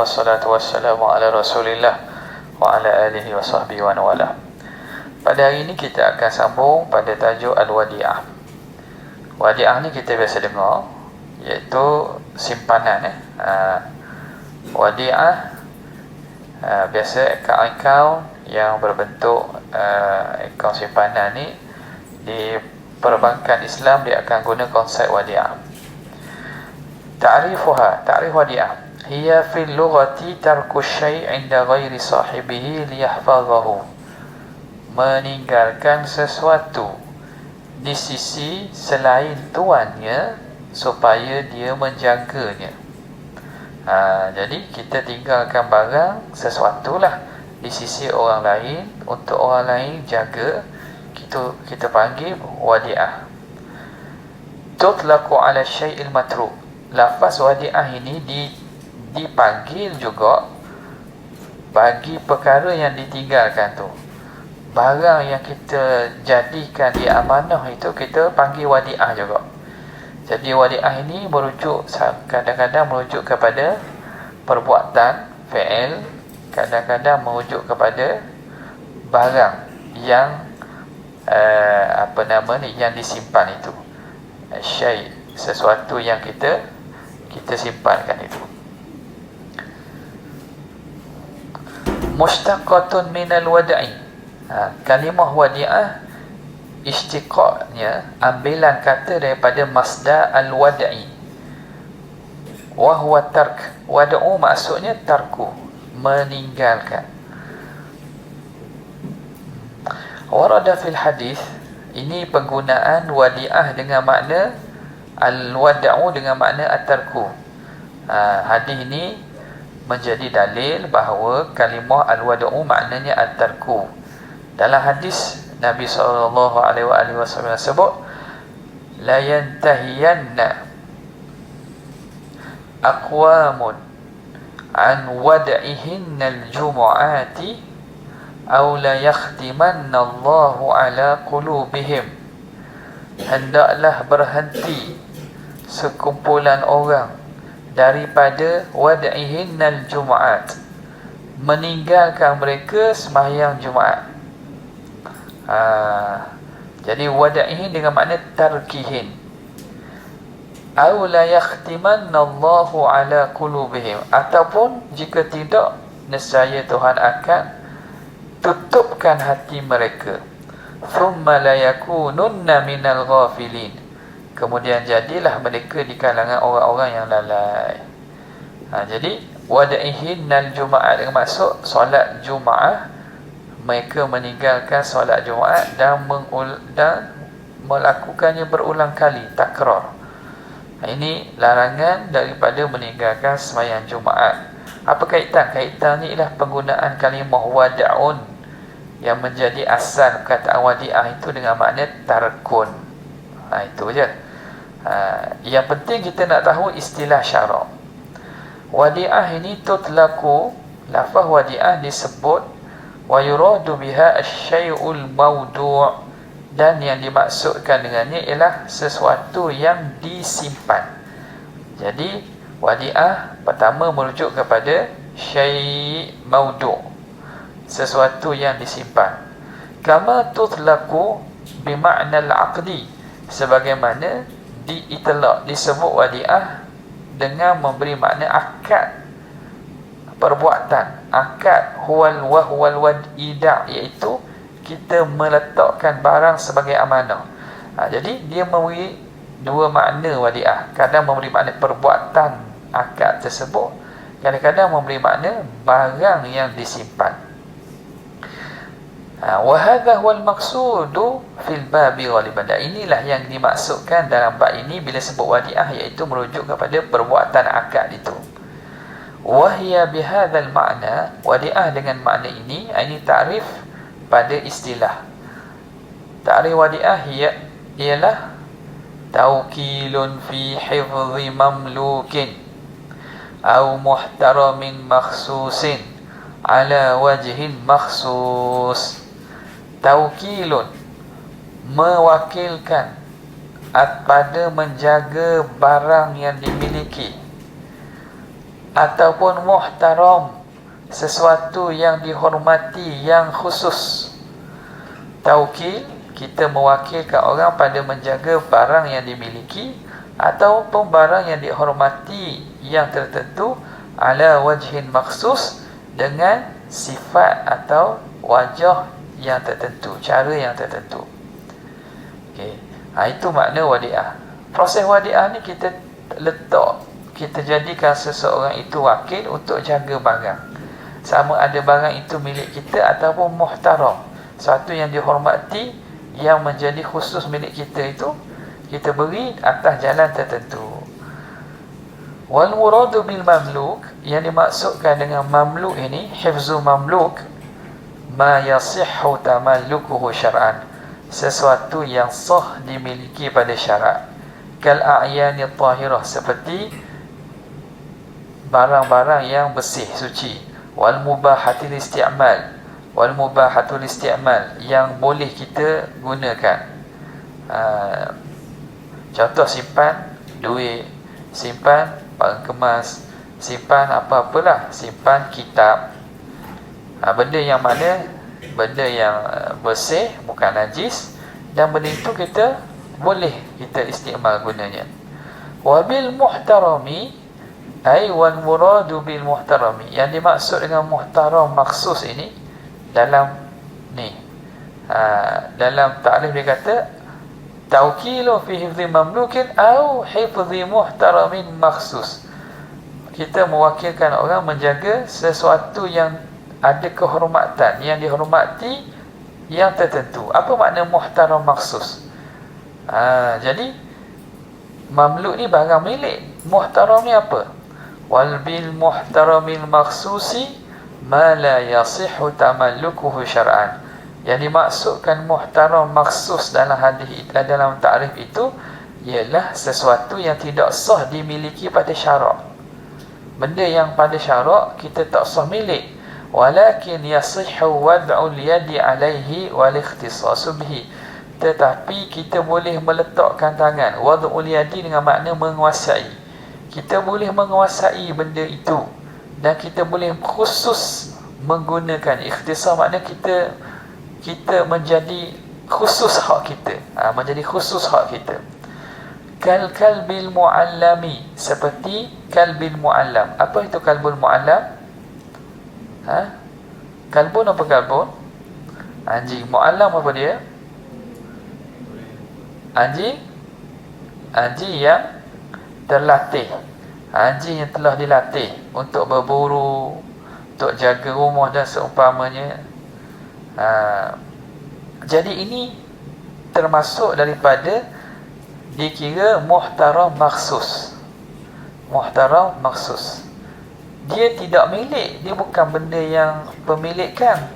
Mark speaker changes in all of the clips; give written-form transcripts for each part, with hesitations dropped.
Speaker 1: Wassalatu wassalamu ala rasulillah wa ala alihi wa sahbihi wa nawala. Pada hari ini kita akan sambung pada tajuk Al-Wadi'ah. Wadi'ah ni kita biasa dengar, iaitu simpanan. Wadi'ah biasa akaun yang berbentuk akaun simpanan ni di perbankan Islam dia akan guna konsep wadi'ah. Ta'rif wadi'ah hiya fil lughati tarku syai' 'inda ghairi sahibihi liyahfazahu, meninggalkan sesuatu di sisi selain tuannya supaya dia menjaganya. Jadi kita tinggalkan barang sesuatu lah di sisi orang lain untuk orang lain jaga, kita panggil wadi'ah. Tutlaqu 'ala syai'il matruk. Lafaz wadi'ah ini dipanggil juga bagi perkara yang ditinggalkan tu. Barang yang kita jadikan dia amanah itu kita panggil wadi'ah juga. Jadi wadi'ah ini kadang-kadang merujuk kepada perbuatan, fi'il, kadang-kadang merujuk kepada barang yang yang disimpan itu. Syai', sesuatu yang kita simpankan itu. Mushtaqatun minal wada'i. Kalimah wadi'ah istiqaqnya ambilan kata daripada masdar al-wada'i. Wa huwa tark. Wada'u maksudnya tarku, meninggalkan. Warada fil hadis, ini penggunaan wadi'ah dengan makna al-wada'u dengan makna at-tarku. Hadis ini menjadi dalil bahawa kalimah al-wada'u maknanya at-tarku. Dalam hadis Nabi SAW sebut, la yantahiyanna aqwamun an wad'ihinna al-jumu'ati aw la yakhtimanna Allahu ala qulubihim. Hendaklah berhenti sekumpulan orang daripada wad'ihinnal Jumaat, meninggalkan mereka sembahyang Jumaat. Jadi wad'ihin dengan makna tarkihin. Aw la yakhtimanna Allahu ala qulubihim, ataupun jika tidak, nescaya Tuhan akan tutupkan hati mereka. Thumma la yakununna minal ghafilin, kemudian jadilah mereka di kalangan orang-orang yang lalai. Jadi wada'ihinnal Jumaat dengan maksud solat Jumaat, mereka meninggalkan solat Jumaat dan melakukannya berulang kali, takrar. Ini larangan daripada meninggalkan sembahyang Jumaat. Apa kaitan? Kaitan ni ialah penggunaan kalimah wada'un yang menjadi asal perkataan wadi'ah itu dengan makna tarkun. Itu je. Yang penting kita nak tahu istilah syarak. Wadi'ah ini tutlaqu, lafaz wadi'ah disebut wa yuradu biha asy-syai'ul mawdu', dan yang dimaksudkan dengannya ialah sesuatu yang disimpan. Jadi wadi'ah pertama merujuk kepada syai' mawdu', sesuatu yang disimpan. Kama tutlaqu bimakna al-'aqdi, sebagaimana disebut wadi'ah dengan memberi makna akad perbuatan. Akad huwal wadi'ah, iaitu kita meletakkan barang sebagai amanah. Jadi dia memberi dua makna wadi'ah. Kadang memberi makna perbuatan akad tersebut, kadang-kadang memberi makna barang yang disimpan. Wa hadha huwal maqsudu fil babi ghaliban. Inilah yang dimaksudkan dalam bab ini bila sebut wadi'ah, iaitu merujuk kepada perbuatan akad itu. Wa hiya bihadzal ma'na, wadi'ah dengan makna ini ta'rif pada istilah. Ta'rif wadi'ah ialah tawkilun fi hifzi mamlukin aw muhtaramin makhsusin ala wajhin makhsus. Tawkilun, mewakilkan pada menjaga barang yang dimiliki, ataupun muhtaram, sesuatu yang dihormati, yang khusus. Taukil, kita mewakilkan orang pada menjaga barang yang dimiliki ataupun barang yang dihormati yang tertentu ala wajhin maksus, dengan sifat atau wajah yang tertentu, cara yang tertentu. Okey. Itu makna wadi'ah. Proses wadi'ah ni kita letak, kita jadikan seseorang itu wakil untuk jaga barang. Sama ada barang itu milik kita ataupun muhtaram, satu yang dihormati, yang menjadi khusus milik kita itu, kita beri atas jalan tertentu. Wal muradu bil mamluk, yang dimaksudkan dengan mamluk ini, hifzu mamluk, ma yasihhu tamallukuhu syar'an, sesuatu yang sah dimiliki pada syarak. Kal a'yani tahirah, seperti barang-barang yang bersih, suci. Wal mubahatil isti'mal, wal mubahatul isti'mal, yang boleh kita gunakan. Contoh, simpan duit, simpan barang kemas, simpan apa-apalah, simpan kitab. Benda yang mana, benda yang bersih, bukan najis, dan benda itu kita boleh kita isti'mal gunanya. Wabil muhtarami, ay wal muradu bil muhtarami, yang dimaksud dengan muhtaram maksus ini dalam ni, dalam ta'rif dia kata taukilu fi hifzi mamlukin au hifzi muhtaramin maksus. Kita mewakilkan orang menjaga sesuatu yang ada kehormatan, yang dihormati, yang tertentu. Apa makna muhtaram maksus? Jadi mamluk ni barang milik, muhtaram ni apa? Wal bil muhtaramil maksusi ma la yasihhu tamallukuhu syar'an. Yang dimaksudkan muhtaram maksus dalam hadis, dalam takrif itu, ialah sesuatu yang tidak sah dimiliki pada syarak. Benda yang pada syarak kita tak sah milik. Walakin yasihhu wad'ul yadi alaihi wal ikhtisasu bihi, tetapi kita boleh meletakkan tangan. Wad'ul yadi dengan makna menguasai. Kita boleh menguasai benda itu, dan kita boleh khusus menggunakan. Ikhtisar makna kita menjadi khusus hak kita, menjadi khusus hak kita. Kal kalbil muallami, seperti kalbil muallam. Apa itu kalbul muallam? Kalbun apa kalbun? Anjing. Muallam apa dia? Anjing yang terlatih. Anjing yang telah dilatih untuk berburu, untuk jaga rumah dan seumpamanya. Jadi ini termasuk daripada dikira muhtaram maksus. Muhtaram maksus, dia tidak milik, dia bukan benda yang pemilikan.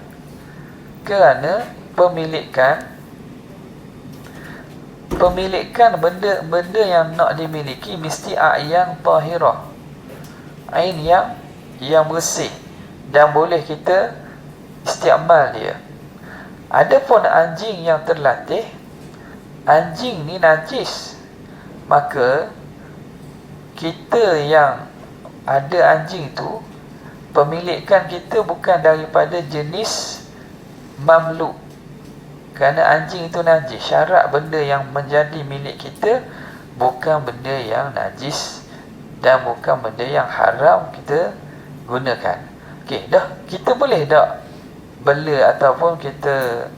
Speaker 1: Kerana pemilikan benda yang nak dimiliki mesti a'yan tahirah, ain yang bersih, dan boleh kita isti'mal dia. Adapun anjing yang terlatih, anjing ni najis, maka kita yang ada anjing tu, pemilikan kita bukan daripada jenis mamluk. Kerana anjing itu najis, syarat benda yang menjadi milik kita bukan benda yang najis dan bukan benda yang haram kita gunakan. Okey, dah, kita boleh tak bela ataupun kita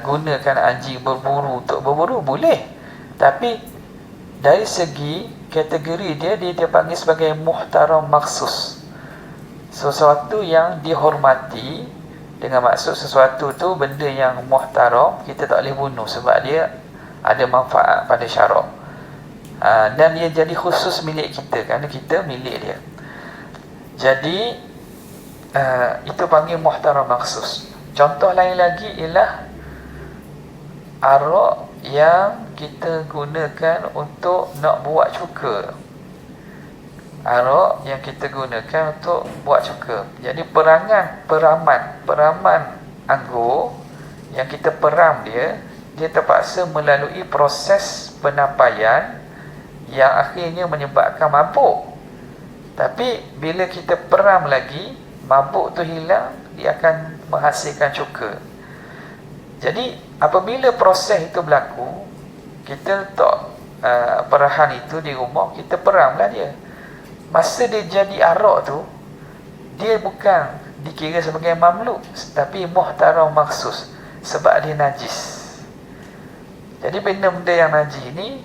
Speaker 1: gunakan anjing berburu untuk berburu? Boleh. Tapi dari segi kategori dia panggil sebagai muhtaram maksus, sesuatu yang dihormati. Dengan maksud sesuatu tu benda yang muhtaram, kita tak boleh bunuh sebab dia ada manfaat pada syarak. Dan dia jadi khusus milik kita kerana kita milik dia. Jadi itu panggil muhtaram maksus. Contoh lain lagi ialah arak yang kita gunakan untuk nak buat cuka. Arak yang kita gunakan untuk buat cuka. Jadi peraman anggur yang kita peram dia terpaksa melalui proses penapaian yang akhirnya menyebabkan mabuk. Tapi bila kita peram lagi, mabuk tu hilang, dia akan menghasilkan cuka. Jadi apabila proses itu berlaku, kita letak perahan itu di rumah, kita peramlah dia. Masa dia jadi arak tu, dia bukan dikira sebagai mamluk, tapi muhtaram maksus, sebab dia najis. Jadi benda-benda yang najis ni,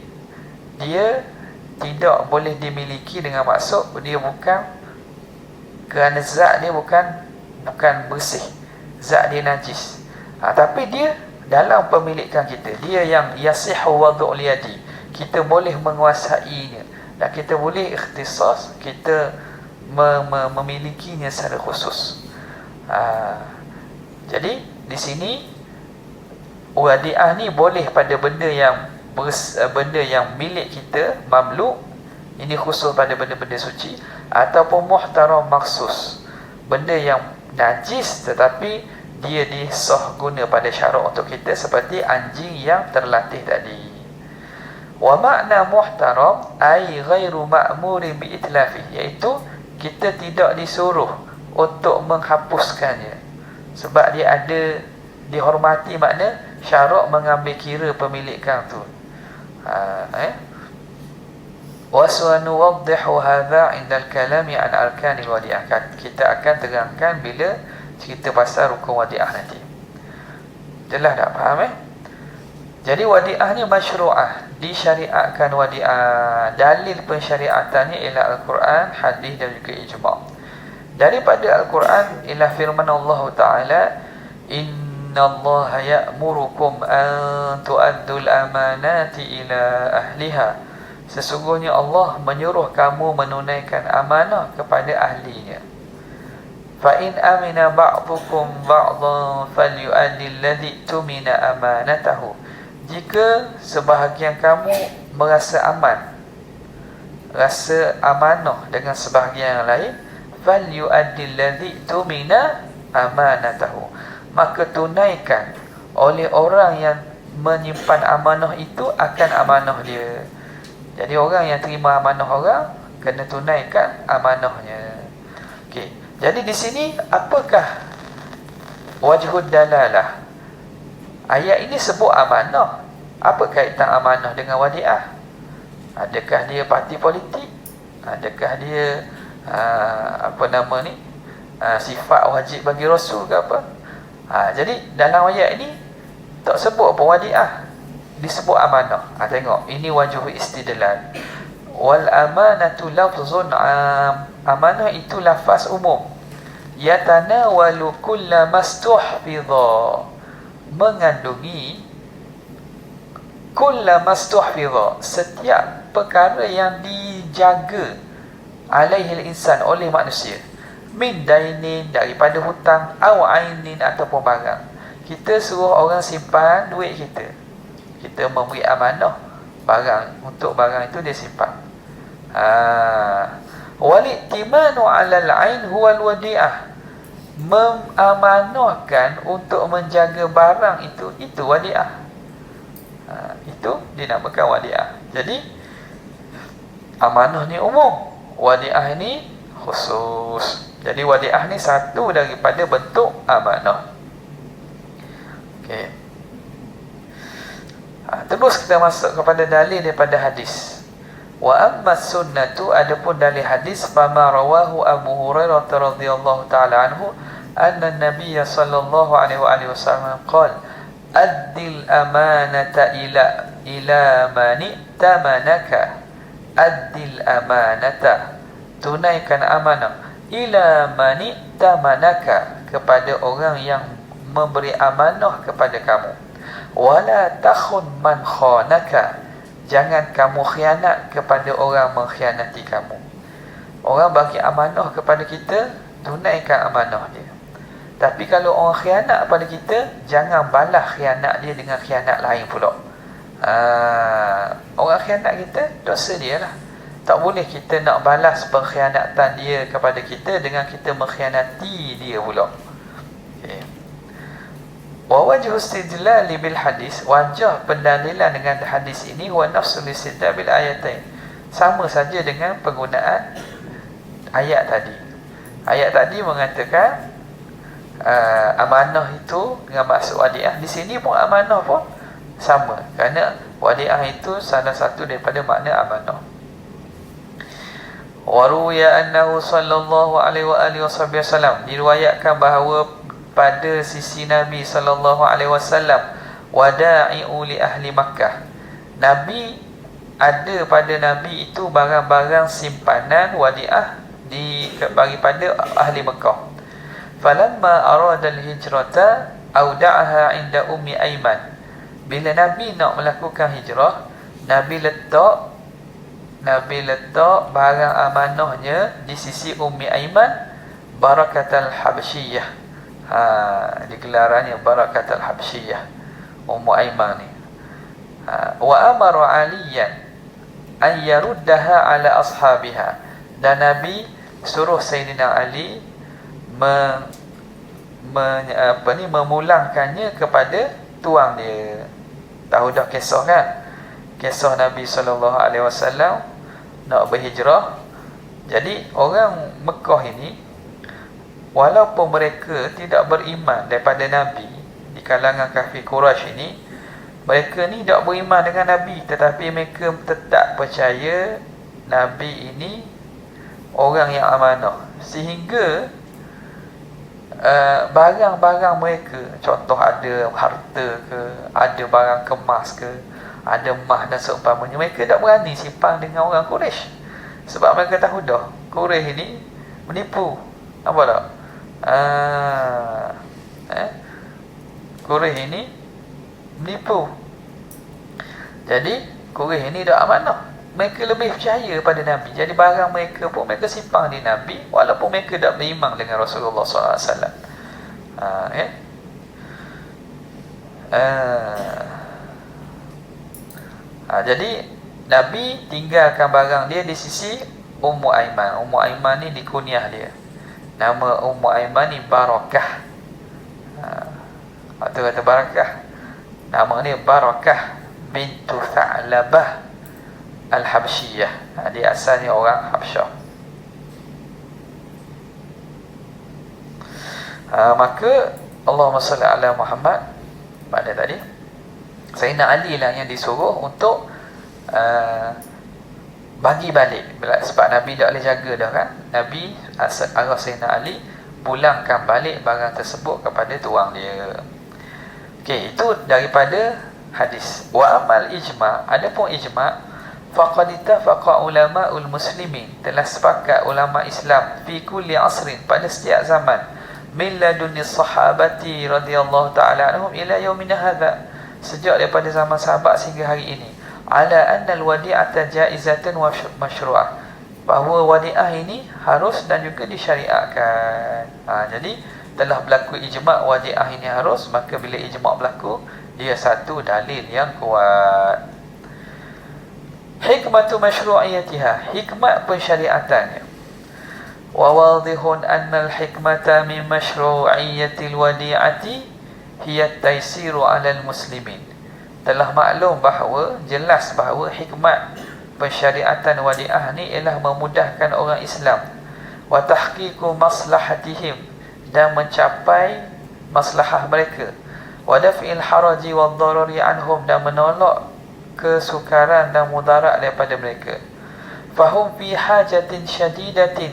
Speaker 1: dia tidak boleh dimiliki dengan maksud dia bukan, kerana zat dia bukan bersih, zat dia najis. Tapi dia dalam pemilikan kita, dia yang yasihu wad'u liyadi, kita boleh menguasainya dan kita boleh ikhtisas, kita memilikinya secara khusus. Jadi di sini wadi'ah ni boleh pada benda yang milik kita, mamluk, ini khusus pada benda-benda suci, ataupun muhtaram maksus, benda yang najis tetapi dia disah guna pada syarak untuk kita, seperti anjing yang terlatih tadi. Wa makna muhtaram ay ghairu ma'murin bi itlafi, iaitu kita tidak disuruh untuk menghapuskannya, sebab dia ada dihormati, makna syarak mengambil kira pemilikan tu. Wa sanuwaddihu hadha 'inda al-kalami 'an arkanil wadi'ah. Kita akan terangkan bila cerita pasal rukun wadi'ah nanti. Jelas tak? Faham Jadi wadi'ah ni masyru'ah, disyariatkan wadi'ah. Dalil pensyariatannya ialah Al-Quran, hadis dan juga ijma'. Daripada Al-Quran ialah firman Allah Ta'ala, innallaha ya'murukum an tu'addul amanati ila ahliha. Sesungguhnya Allah menyuruh kamu menunaikan amanah kepada ahlinya. Fa in amina ba'dukum ba'dhan falyu'addi alladhi tumina amanatahu. Jika sebahagian kamu merasa aman, rasa amanah dengan sebahagian yang lain, falyu'addi alladhi tumina amanatahu, maka tunaikan oleh orang yang menyimpan amanah itu akan amanah dia. Jadi orang yang terima amanah orang kena tunaikan amanahnya. Okey. Jadi di sini apakah wajhud dalalah? Ayat ini sebut amanah. Apa kaitan amanah dengan wadi'ah? Adakah dia parti politik? Adakah dia sifat wajib bagi Rasul ke apa? Jadi dalam ayat ini tak sebut apa wadi'ah, disebut amanah. Tengok, ini wajhu istidlal. Wal amanatu lafzun amanah itu lafaz umum, yatanawalu kulla mastuhfidha, mengandungi kulla mastuhfidha, setiap perkara yang dijaga alaihil insan, oleh manusia, min dainin, daripada hutang, au ainin, ataupun barang. Kita suruh orang simpan duit kita, kita memberi amanah barang, untuk barang itu dia simpan. Wal-i'timanu 'alal 'ain huwal wadi'ah, mengamanahkan untuk menjaga barang itu wadi'ah. Itu dinamakan wadi'ah. Jadi amanah ni umum, wadi'ah ini khusus. Jadi wadi'ah ni satu daripada bentuk amanah. Okey. Terus kita masuk kepada dalil daripada hadis. Wa amma sunnatu, adapun dalil hadis, fama rawahu Abu Hurairah radhiyallahu ta'ala anhu anna an-nabiy sallallahu alaihi wasallam qala addil amanata ila man tamanaka. Addil amanata, tunaikan amanah, ila man tamanaka, kepada orang yang memberi amanah kepada kamu. Wala takhun man khanaka, jangan kamu khianat kepada orang mengkhianati kamu. Orang bagi amanah kepada kita, tunaikan amanah dia. Tapi kalau orang khianat kepada kita, jangan balas khianat dia dengan khianat lain pula. Orang khianat kita, dosa dia lah. Tak boleh kita nak balas pengkhianatan dia kepada kita dengan kita mengkhianati dia pula. Okay. Wa wajhu istidlal bil hadis, wajah pendalilan dengan hadis ini, wa nafsul istidlal bil ayatain, sama saja dengan penggunaan ayat tadi. Ayat tadi mengatakan amanah itu dengan maksud wadiah. Di sini pun amanah pun sama, kerana wadiah itu salah satu daripada makna amanah. Waruya annahu sallallahu alaihi wa alihi wasallam, diriwayatkan bahawa pada sisi Nabi sallallahu alaihi wasallam, wada'i'u li ahli Makkah, Nabi ada pada Nabi itu barang-barang simpanan wadiah daripada ahli Mekah. Falamma arada al-hijrata auda'aha 'inda Ummi Aiman. Bila Nabi nak melakukan hijrah, Nabi letak barang amanahnya di sisi Ummi Aiman, Barakatul Habsyiyah. Digelarannya Barakatul Habsyiyah, Ummu Aiman ni. Wa amara Aliyan an yaruddaha ala ashabiha, dan Nabi suruh Sayyidina Ali memulangkannya kepada tuang dia. Tahu dah kisah kan? Kisah Nabi SAW nak berhijrah. Jadi orang Mekah ini, walaupun mereka tidak beriman daripada Nabi, di kalangan kafir Quraisy ini, mereka ni tak beriman dengan Nabi, tetapi mereka tetap percaya Nabi ini orang yang amanah. Sehingga barang-barang mereka, contoh ada harta ke, ada barang kemas ke, ada emas dan seumpamanya, mereka tak berani simpan dengan orang Quraisy. Sebab mereka tahu dah Quraisy ini menipu. Nampak tak? Quraisy ini menipu. Jadi Quraisy ini dah amanah. Mereka lebih percaya pada Nabi. Jadi barang mereka pun mereka simpan di Nabi, walaupun mereka tak beriman dengan Rasulullah SAW. Jadi Nabi tinggalkan barang dia di sisi Ummu Aiman. Ummu Aiman ni dikunyah dia. Nama Ummu Aiman ni Barakah. Waktu kata Barakah, nama dia Barakah bintu Tha'labah Al-Habsyiyah. Dia asalnya orang Habsyah. Maka Allahumma salli ala Muhammad, pada tadi Sayyidina Ali lah yang disuruh untuk bagi balik. Sebab Nabi tak boleh jaga dah kan. Nabi arah Sayyidina Ali pulangkan balik barang tersebut kepada tuang dia. Okey, itu daripada hadis. Wa amal ijma', adapun ijma', faqad ittafaqa ulama'ul muslimin, telah sepakat ulama Islam, fi kulli asrin, pada setiap zaman, min ladunni sahabati radhiyallahu ta'ala anhum ila yaumina hadha, sejak daripada zaman sahabat sehingga hari ini, ala anna al-wadi'ata jaizatan wa masyru'ah, bahawa wadi'ah ini harus dan juga disyariatkan. Jadi telah berlaku ijma' wadi'ah ini harus, maka bila ijma' berlaku, dia satu dalil yang kuat. Hikmatu masyru'iyatiha, hikmat pensyariatannya. Wa wadihun anna al-hikmata min masyru'iyatil wadi'ati hiya at-taysiru 'alal muslimin. Telah maklum bahawa, jelas bahawa hikmat pensyariatan wadi'ah ni ialah memudahkan orang Islam, wa tahqiqu maslahatihim, dan mencapai maslahah mereka, wa daf'il haraji wad darari anhum, dan menolak kesukaran dan mudarat daripada mereka. Fahum fi hajatin syadidatin,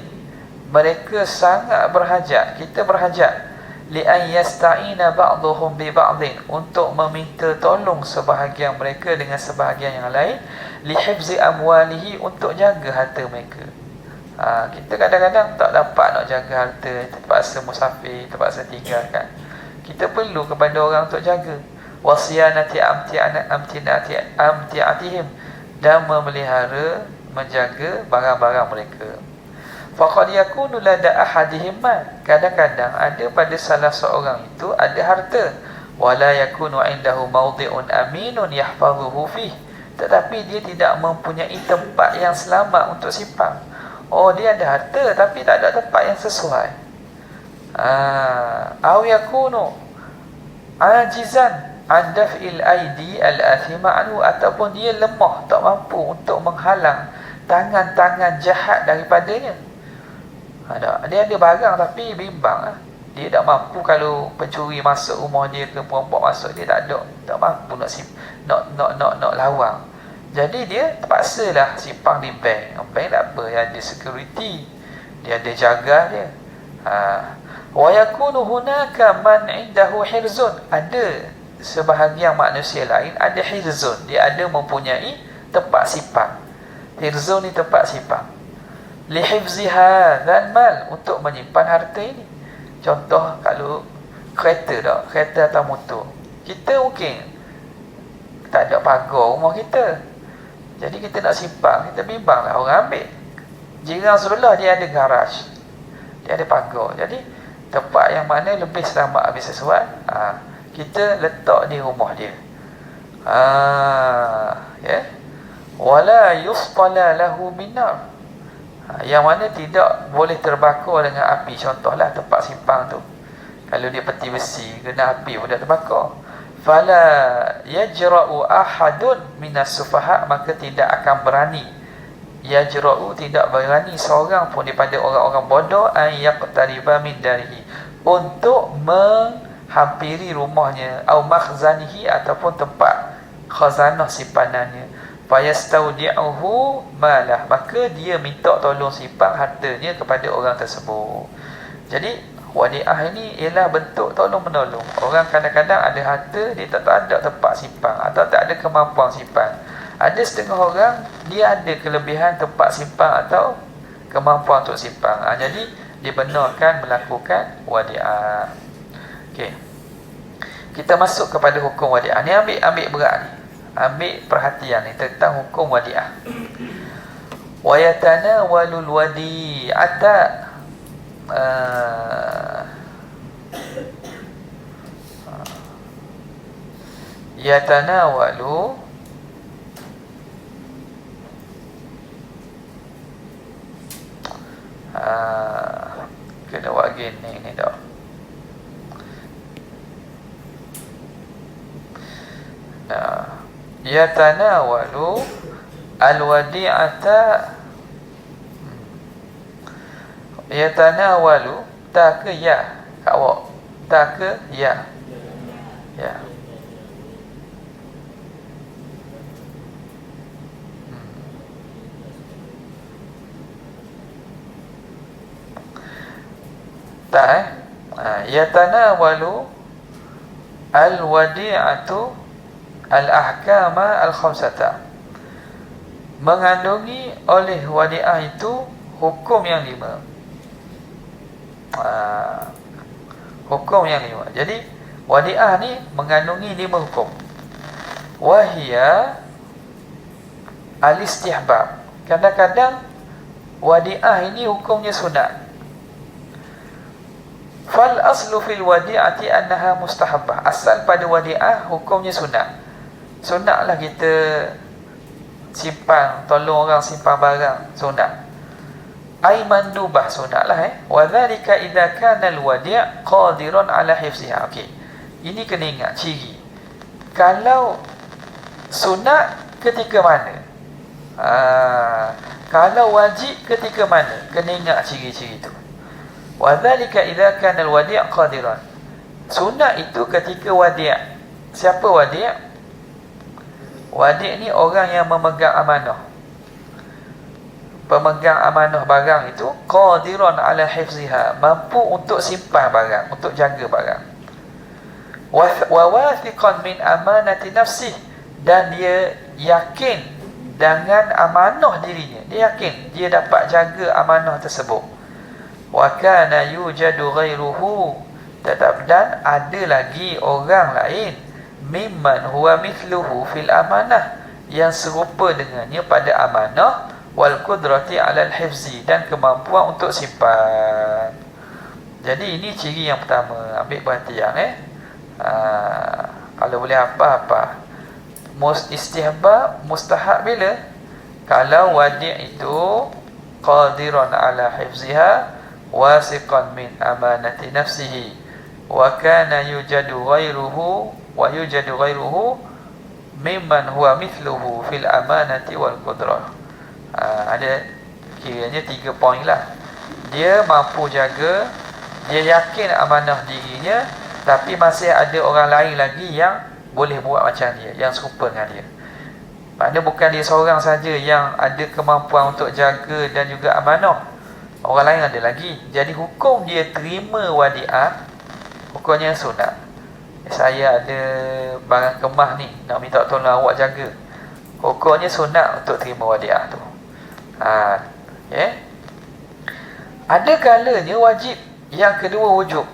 Speaker 1: mereka sangat berhajat, kita berhajat, li an yasta'ina ba'dhum bi ba'dhin, untuk meminta tolong sebahagian mereka dengan sebahagian yang lain, li hifzi amwalihi, untuk jaga harta mereka. Kita kadang-kadang tak dapat nak jaga harta, terpaksa musafir, terpaksa tinggalkan. Kita perlu kepada orang untuk jaga. Wasiyanati amti'atihim, dan memelihara, menjaga barang-barang mereka. Faqad yakunu lada ahadihim mal, kadang-kadang ada pada salah seorang itu ada harta, wala yakunu indahu mawdi'un aminun yahfazuhu fih, tetapi dia tidak mempunyai tempat yang selamat untuk simpan. Oh, dia ada harta tapi tak ada tempat yang sesuai. Aw yakunu ajizan an daf'il aidi al-athima anhu, ataupun dia lemah, tak mampu untuk menghalang tangan-tangan jahat daripadanya. Dia ada barang tapi bimbang lah. Dia tak mampu kalau pencuri masuk rumah dia ke perampok masuk, dia tak mampu nak lawang. Jadi dia terpaksalah simpan di bank. Bank tak apa, dia ada security, dia ada jaga dia. Wa yakunu hunaka man indahu hirzun. Ada sebahagian manusia lain ada hirzun, dia ada mempunyai tempat simpan. Hirzun ni tempat simpan. Li hifziha dan mal, untuk menyimpan harta ini. Contoh kalau kereta atau motor, kita mungkin tak ada pagar rumah kita, jadi kita nak simpan, kita bimbang lah orang ambil. Jiran sebelah dia ada garaj, dia ada pagar, jadi tempat yang mana lebih selamat, lebih sesuai, kita letak di rumah dia. Ya. Wala yusqala lahu minar, yang mana tidak boleh terbakar dengan api. Contohlah tempat simpan tu, kalau dia peti besi kena api pun dah terbakar. Fala yajra'u ahadun minas sufaha, maka tidak akan berani, yajra'u tidak berani seorang pun daripada orang-orang bodoh, an yaqtariba min darihi, untuk menghampiri rumahnya, au makhzanihi, ataupun tempat khazanah simpanannya. Fayastaudi'uhu malah, maka dia minta tolong simpan hartanya kepada orang tersebut. Jadi wadi'ah ini ialah bentuk tolong menolong. Orang kadang-kadang ada harta, dia tak ada tempat simpan atau tak ada kemampuan simpan. Ada setengah orang dia ada kelebihan tempat simpan atau kemampuan untuk simpan. Jadi dibenarkan melakukan wadi'ah. Okey. Kita masuk kepada hukum wadi'ah. Ni ambil berat ni. Ambil perhatian ni tentang hukum wadi'ah. Wa yatanawalul wadi'ata, yatanawalu kena buat gini ni dah. Yatanawalu al-wadi'ata, yatanawalu, tak ke ya kat awak, tak ke ya, ya. Tak yatanawalu al-wadi'atu al-ahkama al-khamsata, mengandungi oleh wadi'ah itu hukum yang 5. Hukum yang 5. Jadi wadi'ah ni mengandungi 5 hukum. Wahia al-istihbab. Kadang-kadang wadi'ah ini hukumnya sunat. Fal aslu fil wadi'ati annaha mustahabbah. Asal pada wadi'ah hukumnya sunat. Sunatlah kita simpan, tolong orang simpan barang, sunat. Ai mandubah, sunatlah wa dhalika idza kana al-wadi' qadiran ala hifziha. Okey. Ini kena ingat ciri. Kalau sunat ketika mana? Kalau wajib ketika mana? Kena ingat ciri-ciri itu. Wa dhalika idza kana al-wadi' qadiran. Sunat itu ketika wadi'. Siapa wadi'? Wadi' ni orang yang memegang amanah. Pemegang amanah barang itu qadiran ala hifziha, mampu untuk simpan barang, untuk jaga barang. Wa wathiqan min amanati nafsih, dan dia yakin dengan amanah dirinya. Dia yakin dia dapat jaga amanah tersebut. Wa kana yujadu ghairuhu, tetap dan ada lagi orang lain, mimman huwa mithluhu fil amanah, yang serupa dengannya pada amanah, wal qudrati alal hifzi, dan kemampuan untuk simpan. Jadi ini ciri yang pertama. Ambil perhatian kalau boleh apa-apa. Istihbab mustahab bila? Kalau wadi' itu qadiran ala hifziha, wasiqan min amanati nafsihi, wa kana yujadu ghairuhu mimman huwa mithluhu fil amanati wal qudrah. Ada kiranya 3 poin lah. Dia mampu jaga, dia yakin amanah dirinya, tapi masih ada orang lain lagi yang boleh buat macam dia, yang serupa dengan dia. Maknanya bukan dia seorang saja yang ada kemampuan untuk jaga dan juga amanah. Orang lain ada lagi. Jadi hukum dia terima wadiah, hukumnya sunat. Saya ada barang kemah ni, nak minta tolong awak jaga. Hukumnya sunat untuk terima wadiah tu. Ada kalanya wajib. Yang kedua wujub.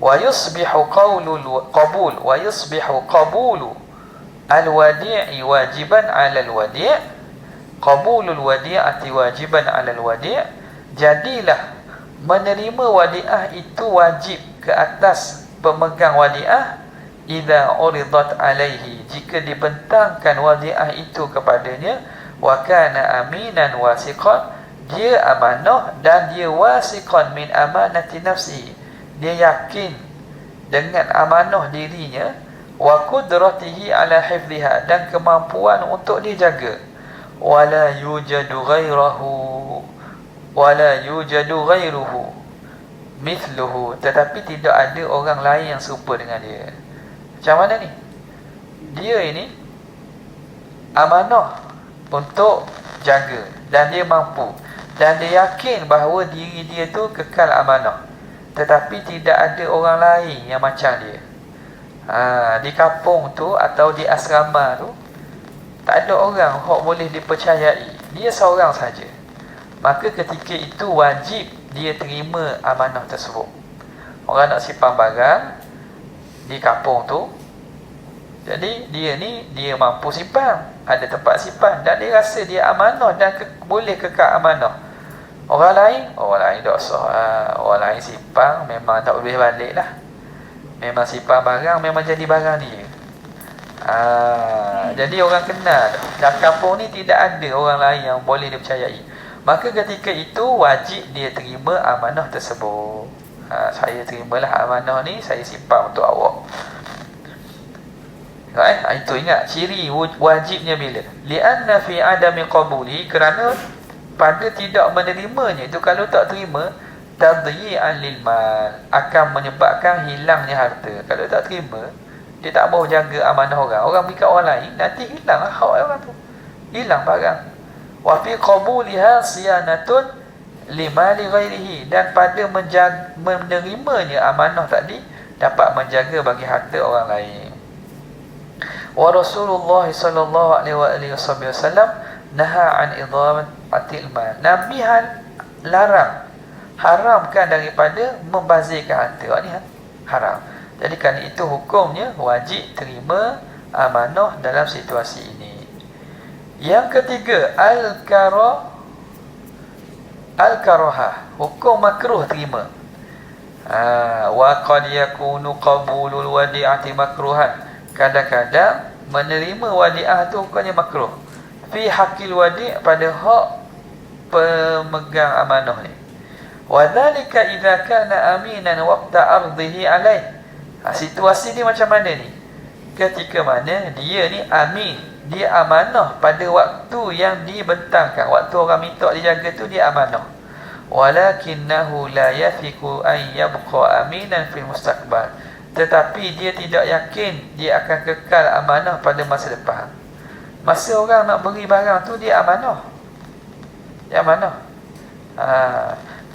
Speaker 1: Wa yusbihu qawlul qabul wa yusbihu qabulu al-wadi'i wajiban 'ala al-wadi'. Qabulul wadi'ati wajiban 'ala al-wadi'. Jadilah menerima wadi'ah itu wajib ke atas pemegang wadi'ah idza uridat alaihi, jika dibentangkan wadi'ah itu kepadanya, wa kana aminan wasiqan, dia amanah dan dia wasiqan min amanati nafsi, dia yakin dengan amanah dirinya, wa qudratihi ala hifdhiha, dan kemampuan untuk dijaga, wala yujadu ghairuhu mithluhu, tetapi tidak ada orang lain yang serupa dengan dia. Macam mana ni? Dia ini amanah untuk jaga dan dia mampu, dan dia yakin bahawa diri dia tu kekal amanah, tetapi tidak ada orang lain yang macam dia. Di kampung tu atau di asrama tu tak ada orang yang boleh dipercayai, dia seorang saja. Maka ketika itu wajib dia terima amanah tersebut. Orang nak simpan barang di kampung tu, jadi dia mampu simpan, ada tempat simpan, dan dia rasa dia amanah dan boleh kekal amanah. Orang lain tak sah. Orang lain simpan memang tak boleh balik lah. Memang simpan barang, memang jadi barang dia. Jadi orang kenal dalam kampung ni tidak ada orang lain yang boleh dipercayai. Maka ketika itu wajib dia terima amanah tersebut. Saya terimalah amanah ni, saya simpan untuk awak. Itu ingat ciri wajibnya bila. Li'anna fi adami qabuli, kerana pada tidak menerimanya itu, kalau tak terima, tadyi'an lil mal, akan menyebabkan hilangnya harta. Kalau tak terima, dia tak mau jaga amanah orang, orang beri kat orang lain, nanti hilang hak orang tu, hilang barang. Wa fi qabuliha siyanatun limali ghairihi, dan pada menerimanya amanah tadi dapat menjaga bagi harta orang lain. Wa Rasulullah sallallahu alaihi wasallam naha an idhamatil mal, Nabi larang, haramkan daripada membazirkan harta. Ini haram. Jadi kerana itu hukumnya wajib terima amanah dalam situasi ini. Yang ketiga, al-karahah, hukum makruh terima. Wa qad yakunu qabulul wadi'ati makruhan, kadang-kadang menerima wadi'ah tu hukumnya makruh. Fi haqqil wadi', pada hak pemegang amanah ni. Wa dhalika idza kana aminan waqta ardhihi alaih. Situasi ni macam mana ni? Ketika mana dia ni amin, dia amanah pada waktu yang dibentangkan, waktu orang minta dijaga tu dia amanah. Walakinnahu la yafiku an yabqa aminan fil mustaqbal, tetapi dia tidak yakin dia akan kekal amanah pada masa depan. Masa orang nak beri barang tu dia amanah,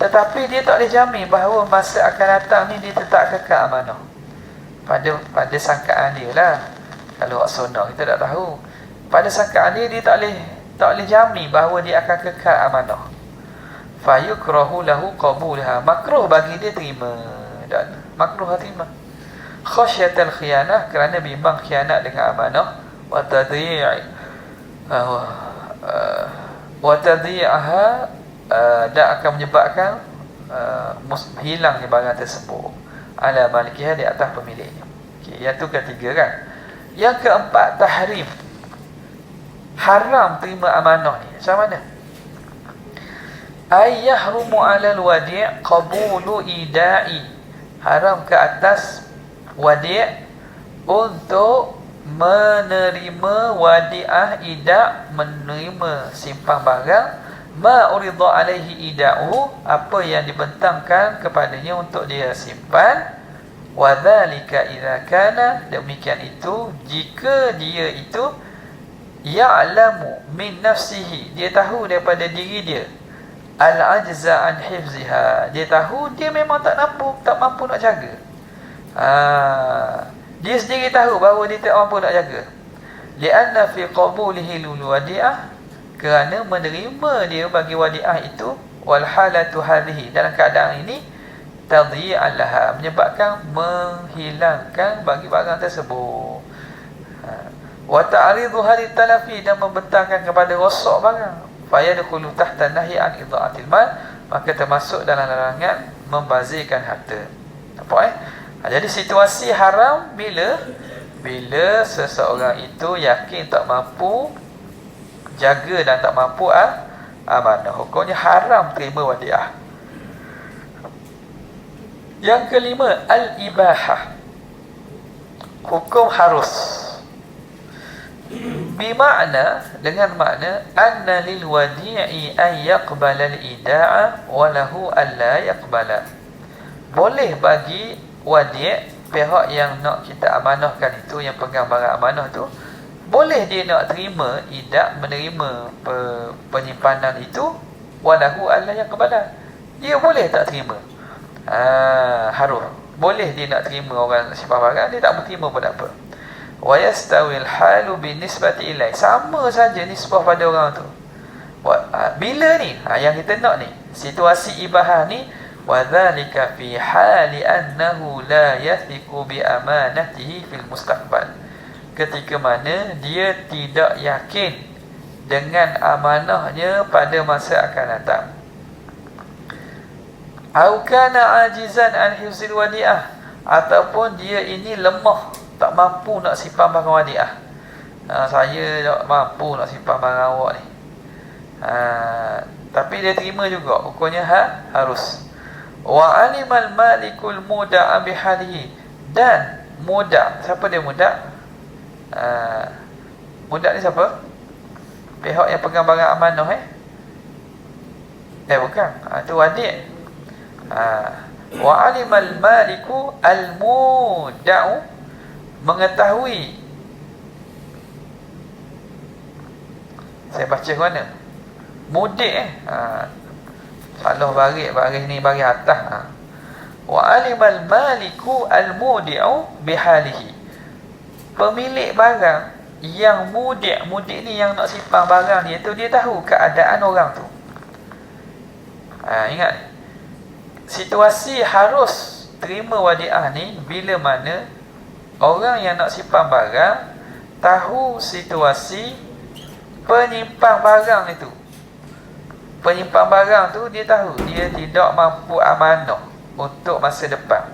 Speaker 1: tetapi dia tak boleh jamin bahawa masa akan datang ni dia tetap kekal amanah. Pada sangkaan dia lah. Kalau aksona kita tak tahu, pada sangkaan dia tak boleh jamin bahawa dia akan kekal amanah. Fayukrahu lahu qabulha, makruh bagi dia terima, dan makruh terima. Khasyatal khiyanah, kerana bimbang khianat dengan amanah. Wa tadhi'aha, dan akan menyebabkan hilangnya barang tersebut ala malikiha, di atas pemiliknya. Yang tu ketiga kan. Yang keempat, tahrim, haram terima amanah ni. Macam mana? Ayyahrumu alal wadi' qabulu ida'i, haram ke atas wadi' untuk menerima wadi'ah ida', menerima simpan barang, ma urida alaihi ida'uhu, apa yang dibentangkan kepadanya untuk dia simpan. Wa dzalika idza kana, demikian itu jika dia itu ya'lamu min nafsihi, dia tahu daripada diri dia, al-ajza an hifziha, dia tahu dia memang tak mampu nak jaga. Dia sendiri tahu bahawa dia tak mampu nak jaga. Lianna fi qabulihi lil wadi'ah, kerana menerima dia bagi wadi'ah itu, wal halatu hadhihi, dalam keadaan ini, tadhi'an laha, menyebabkan menghilangkan bagi barang tersebut. Wa ta'riduha litalafi, dan membentangkan kepada rosak barang. Fa yadkhulu tahta nahyi an idha'atil mal, maka termasuk dalam larangan membazirkan harta. Nampak jadi situasi haram bila seseorang itu yakin tak mampu jaga dan tak mampu amanah. Hukumnya haram terima wadiah. Yang kelima, al-ibahah, hukum harus. Bimakna, dengan makna, anna lil wadi'i an yaqbala al-ida'a wa lahu alla yaqbala. Boleh bagi wadi', pihak yang nak kita amanahkan itu, yang pegang barang amanah tu, boleh dia nak terima idak, menerima penyimpanan itu, walahu alla yaqbala, dia boleh tak terima. Harus boleh dia nak terima orang simpan barang, dia tak berterima pun tak apa. Wa yastawil halu binisbati ilai, sama saja nisbah pada orang tu. Bila ni yang kita nak ni, situasi ibahah ni, wa dzalika fi hali annahu la yathiqu bi amanatihi fil mustaqbal, ketika mana dia tidak yakin dengan amanahnya pada masa akan datang. Au kana ajizan an hifzil wadi'ah, ataupun dia ini lemah, tak mampu nak simpan barang wadi'ah. Saya tak mampu nak simpan barang awak ni, tapi dia terima juga, hukumnya harus. Wa alimal malikul muda'a bihalihi, dan muda', siapa dia muda'? Muda' ni siapa? Pihak yang pegang barang amanah bukan, itu wadi'. Wa alimal maliku al-muda'u, mengetahui. Saya baca ke mana? Mudik salah baris ni, baris atas. Wa alimal maliku al-mudi'u bihalihi, pemilik barang yang mudik' ni yang nak simpan barang dia tu, dia tahu keadaan orang tu. Ingat, situasi harus terima wadi'ah ni bila mana orang yang nak simpan barang tahu situasi penyimpan barang itu. Penyimpan barang tu dia tahu dia tidak mampu amanah untuk masa depan,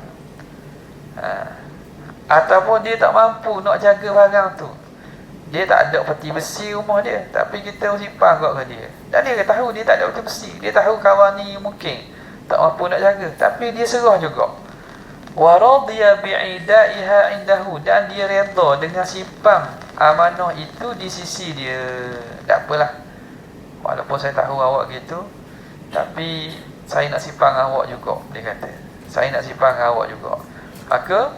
Speaker 1: ataupun dia tak mampu nak jaga barang tu. Dia tak ada peti besi rumah dia, tapi kita simpan kat dia, dan dia tahu dia tak ada peti besi. Dia tahu kawan ni mungkin tak mampu nak jaga, tapi dia serah juga. Wa radiya bi'idaiha indahu, dan dia redha dengan simpan amanah itu di sisi dia. Tak apalah, walaupun saya tahu awak gitu, tapi saya nak simpan awak juga, dia kata. Saya nak simpan awak juga. Maka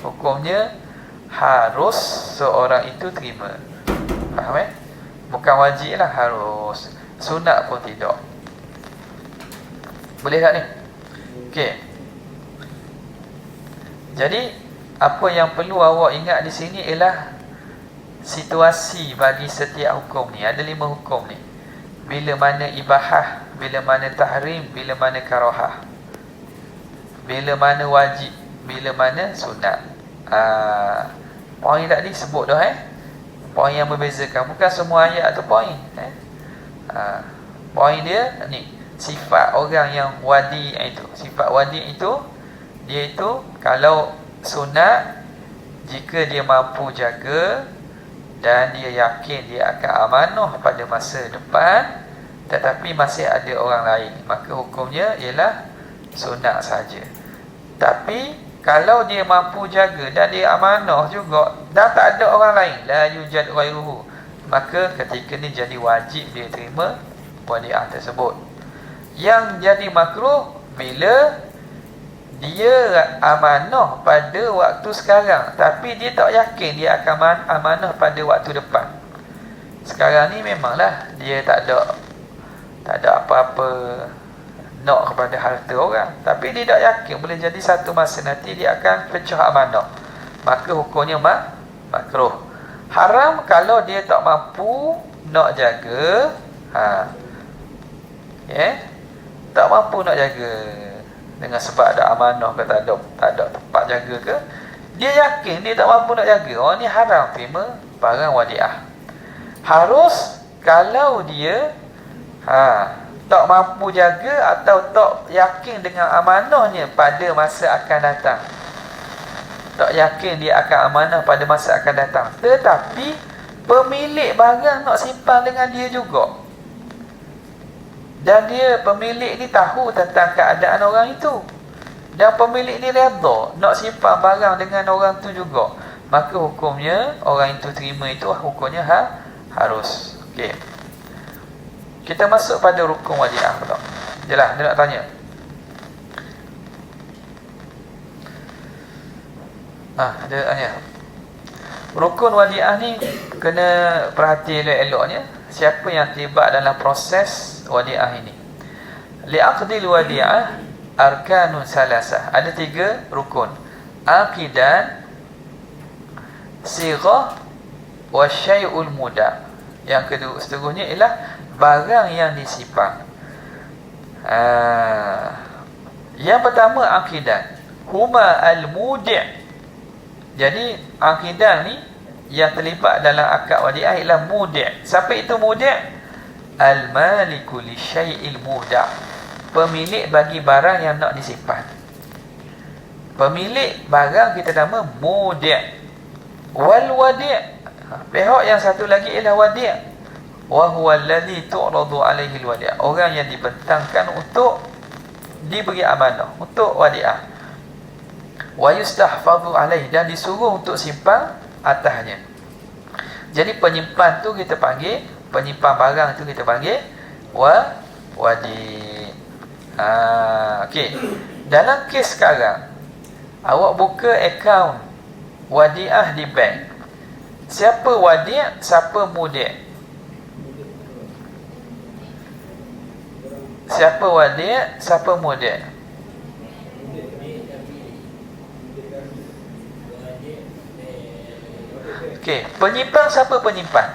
Speaker 1: hukumnya harus seorang itu terima. Faham Bukan wajib lah, harus. Sunat pun tidak. Boleh tak ni? Okey. Jadi apa yang perlu awak ingat di sini ialah situasi bagi setiap hukum ni. Ada 5 hukum ni. Bila mana ibahah, bila mana tahrim, bila mana karahah, bila mana wajib, bila mana sunat. Poin tadi sebut dah poin yang membezakan. Bukan semua ayat tu poin. Poin dia ni, sifat orang yang wadi itu. Sifat wadi itu, dia itu kalau sunat, jika dia mampu jaga dan dia yakin dia akan amanah pada masa depan, tetapi masih ada orang lain, maka hukumnya ialah sunat saja. Tapi kalau dia mampu jaga dan dia amanah juga dan tak ada orang lain, la yujad ghairuhu, maka ketika ni jadi wajib dia terima wadiah tersebut. Yang jadi makruh bila dia amanah pada waktu sekarang, tapi dia tak yakin dia akan amanah pada waktu depan. Sekarang ni memanglah dia tak ada apa-apa nak kepada harta orang, tapi dia tak yakin boleh jadi satu masa nanti dia akan pecah amanah, maka hukumnya makruh. Haram kalau dia tak mampu nak jaga, tak mampu nak jaga dengan sebab ada amanah ke tak ada tempat jaga ke, dia yakin dia tak mampu nak jaga, orang ni haram terima barang wadiah. Harus kalau dia tak mampu jaga atau tak yakin dengan amanahnya pada masa akan datang, tak yakin dia akan amanah pada masa akan datang, tetapi pemilik barang nak simpan dengan dia juga, dan pemilik ni tahu tentang keadaan orang itu, dan pemilik ni redha nak simpan barang dengan orang tu juga, maka hukumnya orang itu terima itu hukumnya harus. Okey, kita masuk pada rukun wadiah pula. Jelas dia nak tanya. Dia tanya. Rukun wadiah ni kena perhati elok-eloknya. Siapa yang terlibat dalam proses wadiah ini? Li'aqdil wadiah arkanun salasah. Ada 3 rukun. Aqidan, sighah, wa syai'ul muda. Yang kedua seterusnya ialah barang yang disimpan. Yang pertama aqidan, huma al-mudi'. Jadi aqidan ni yang terlibat dalam akad wadiah ialah mudi'. Siapa itu mudi'? Al-maliku li syai'il muda'. Pemilik bagi barang yang nak disimpan. Pemilik barang kita nama mudi'. Wal wadi', pihak yang satu lagi ialah wadi'. Wa huwa alladhi tu'radu alaihi al-wadi'. Orang yang dibentangkan untuk diberi amanah, untuk wadiah. Wa yustahfadhu alaihi, dan disuruh untuk simpan atasnya. Jadi penyimpan tu kita panggil, penyimpan barang tu kita panggil wadi'. Okey. Dalam kes sekarang, awak buka akaun wadiah di bank. Siapa wadi', siapa mudi'? Siapa wadi', siapa mudi'? Okey, penyimpan siapa penyimpan?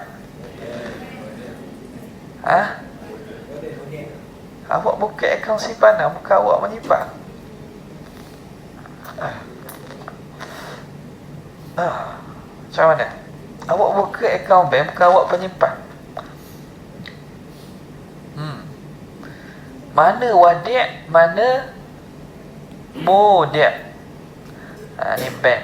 Speaker 1: Awak buka akaun simpanan, bukan awak menyimpan. Macam mana? Awak buka akaun bank, bukan awak penyimpan. Mana wadi', mana mudi'? Ni bank.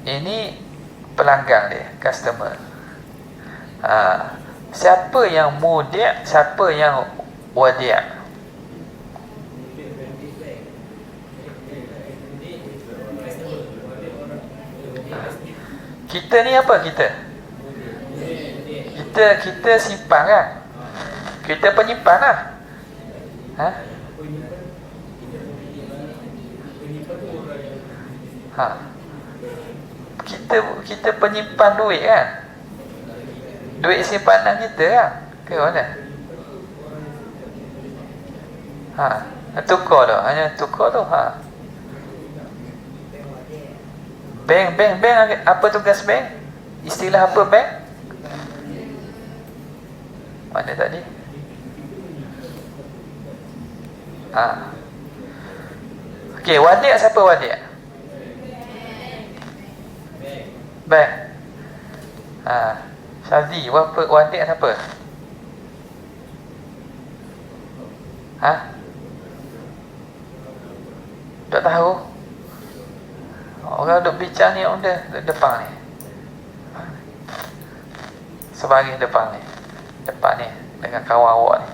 Speaker 1: Ini pelanggan dia, customer. Siapa yang mudi', siapa yang wadi'? Kita ni apa kita? Kita simpan kan? Kita penyimpan lah. Kita penyimpan duit kan? Duit simpanan kita kan? Ke mana? Tukar dah. Hanya tukar tu. Bank. Apa tugas bank? Istilah apa bank? Mana tadi? Okey, wadi' siapa wadi'? Bank. Syazli, wadi' siapa? Tak tahu. Orang duk bincang ni onda depan ni. Sebagai depan ni. Depan ni dengan kawan awak ni.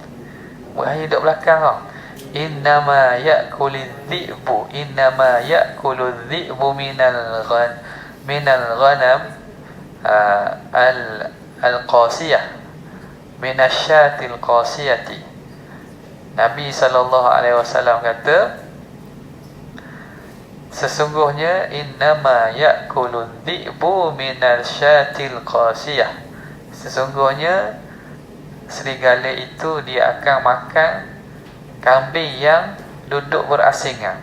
Speaker 1: Beraya duduk belakang tau. innama ya'kulul dhi'bu minal ghanam al-qasiyah minasyatil qasiyati. Nabi SAW kata, sesungguhnya innama ya'kulul dhi'bu minal syatil qasiyah, sesungguhnya serigala itu dia akan makan kambing yang duduk berasingan.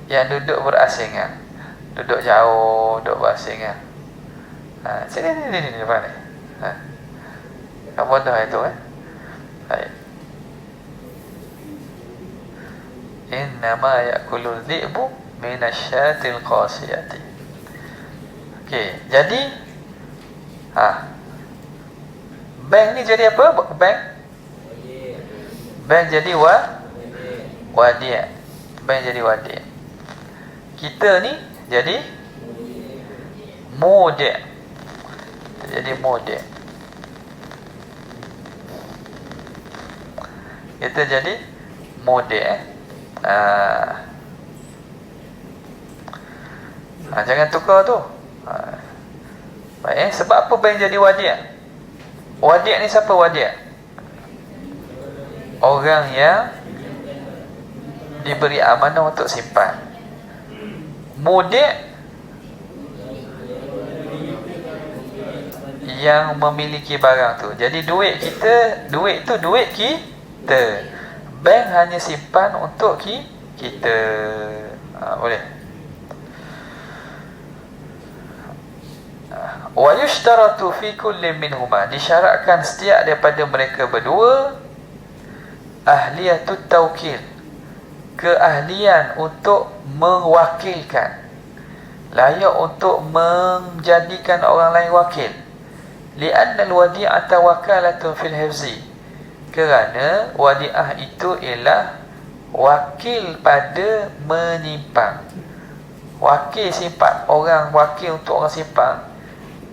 Speaker 1: Yang duduk berasingan, duduk jauh, duduk berasingan. Sini depan ni. Kamu tahu itu kan? Baik. Innama ya'kulul dhi'bu minasyatil qasiyati. Okey, jadi bank ni jadi apa? Bank jadi wadi'. Bank jadi wadi'. Kita ni jadi mudi'. Jadi mudi'. Kita jadi mudi'. Jangan tukar tu. Baik, sebab apa bank jadi wadi'? Wadi' ni siapa wadi'? Orang yang diberi amanah untuk simpan. Mudi' yang memiliki barang tu. Jadi duit kita, duit tu duit kita. Bank hanya simpan untuk kita. Boleh. Wa yushtaratu fi kulli minhuma, disyaratkan setiap daripada mereka berdua ahliyatut tawkil, keahlian untuk mewakilkan, layak untuk menjadikan orang lain wakil. Li'anna al-wadi'ata wakalatun fil hifzi, kerana wadi'ah itu ialah wakil pada menyimpan. Wakil simpan, orang wakil untuk orang simpan.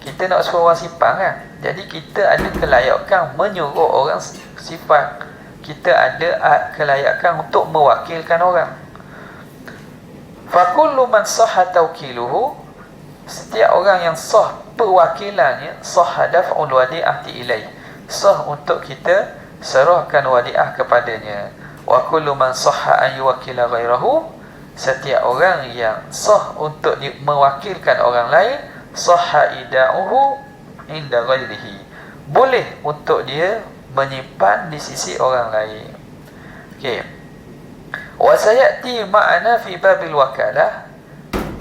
Speaker 1: Kita nak suruh orang simpan kan? Jadi kita ada kelayakan menyuruh orang simpan. Kita ada kelayakan untuk mewakilkan orang. Fakullu man sahha tawkiluhu, setiap orang yang sah perwakilannya, sah daf'ul wadi'ati ilaih, sah untuk kita serahkan wadi'ah kepadanya. Wa kullu man sahha an yuwakkila ghairahu, setiap orang yang sah untuk mewakilkan orang lain, sahha ida'uhu inda ghairihi, boleh untuk dia menyimpan di sisi orang lain. Okey. Wa sayati ma'ana fi babil wakalah,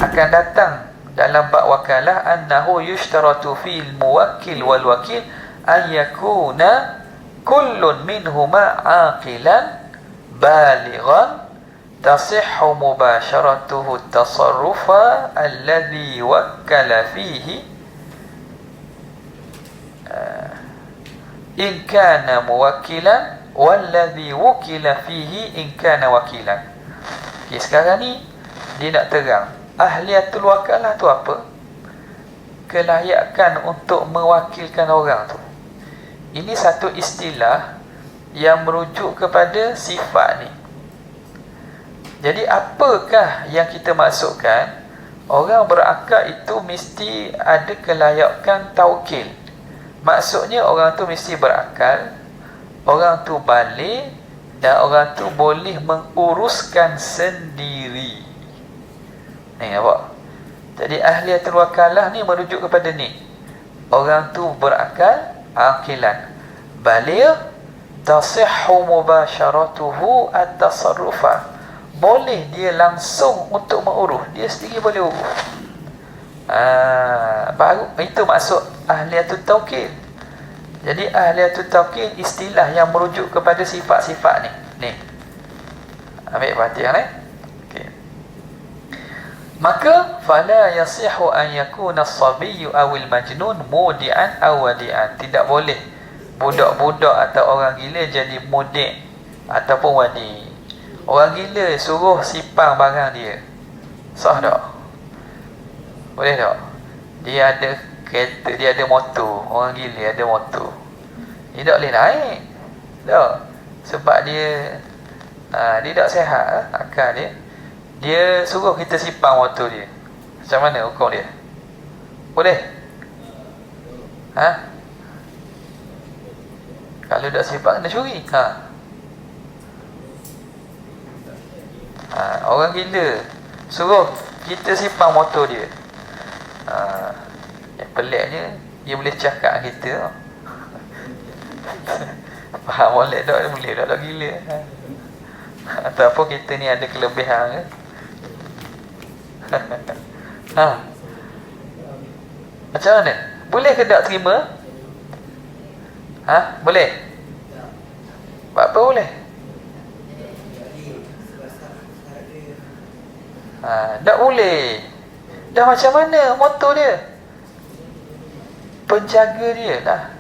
Speaker 1: akan datang dalam bab wakalah, annahu yushtaratu fil muwakkil wal wakil an yakuna kullun minhuma aqilan balighan tasihhu mubasharatuhu at-tasarrufa alladhi wakkala fihi in kana muwakkilan walladhi wukila fihi in kana wakilan. Okay, sekarang ni dia nak terang ahliyatul wakalah tu apa? Kelayakan untuk mewakilkan orang tu. Ini satu istilah yang merujuk kepada sifat ni. Jadi apakah yang kita maksudkan? Orang berakal itu mesti ada kelayakan taukil. Maksudnya orang tu mesti berakal, orang tu balik, dan orang tu boleh menguruskan sendiri. Ni nampak? Jadi ahliyatul wakalah ni merujuk kepada ni. Orang tu berakal, akilan, balik, tasihhu mubasharatuhu at-tasarrufa, boleh dia langsung untuk mengurus, dia sendiri boleh urus. Baru itu maksud ahliyatul taukil. Jadi ahliyatul taukil istilah yang merujuk kepada sifat-sifat ni. Ni. Ambil perhatian okey. Maka fala yasihu an yakuna as-sabiyyu awil majnun mudi'an aw wadi'an. Tidak boleh budak-budak atau orang gila jadi mudi' ataupun wadi'. Orang gila suruh simpan barang dia, sah tak? Boleh tak? Dia ada kereta, dia ada motor. Orang gila ada motor, dia tak boleh naik tak? Sebab dia dia tak sihat akal dia. Dia suruh kita simpan motor dia. Macam mana hukum dia? Boleh? Kalau tak simpan kena curi. Orang gila suruh kita simpan motor dia. Yang peliknya dia boleh cakap kita. Faham boleh tak? Dia boleh tak gila. Ataupun kita ni ada kelebihan ke? Macam mana? Boleh ke tak terima? Boleh? Buat apa boleh? Tak boleh. Dah macam mana motor dia? Penjaga dia lah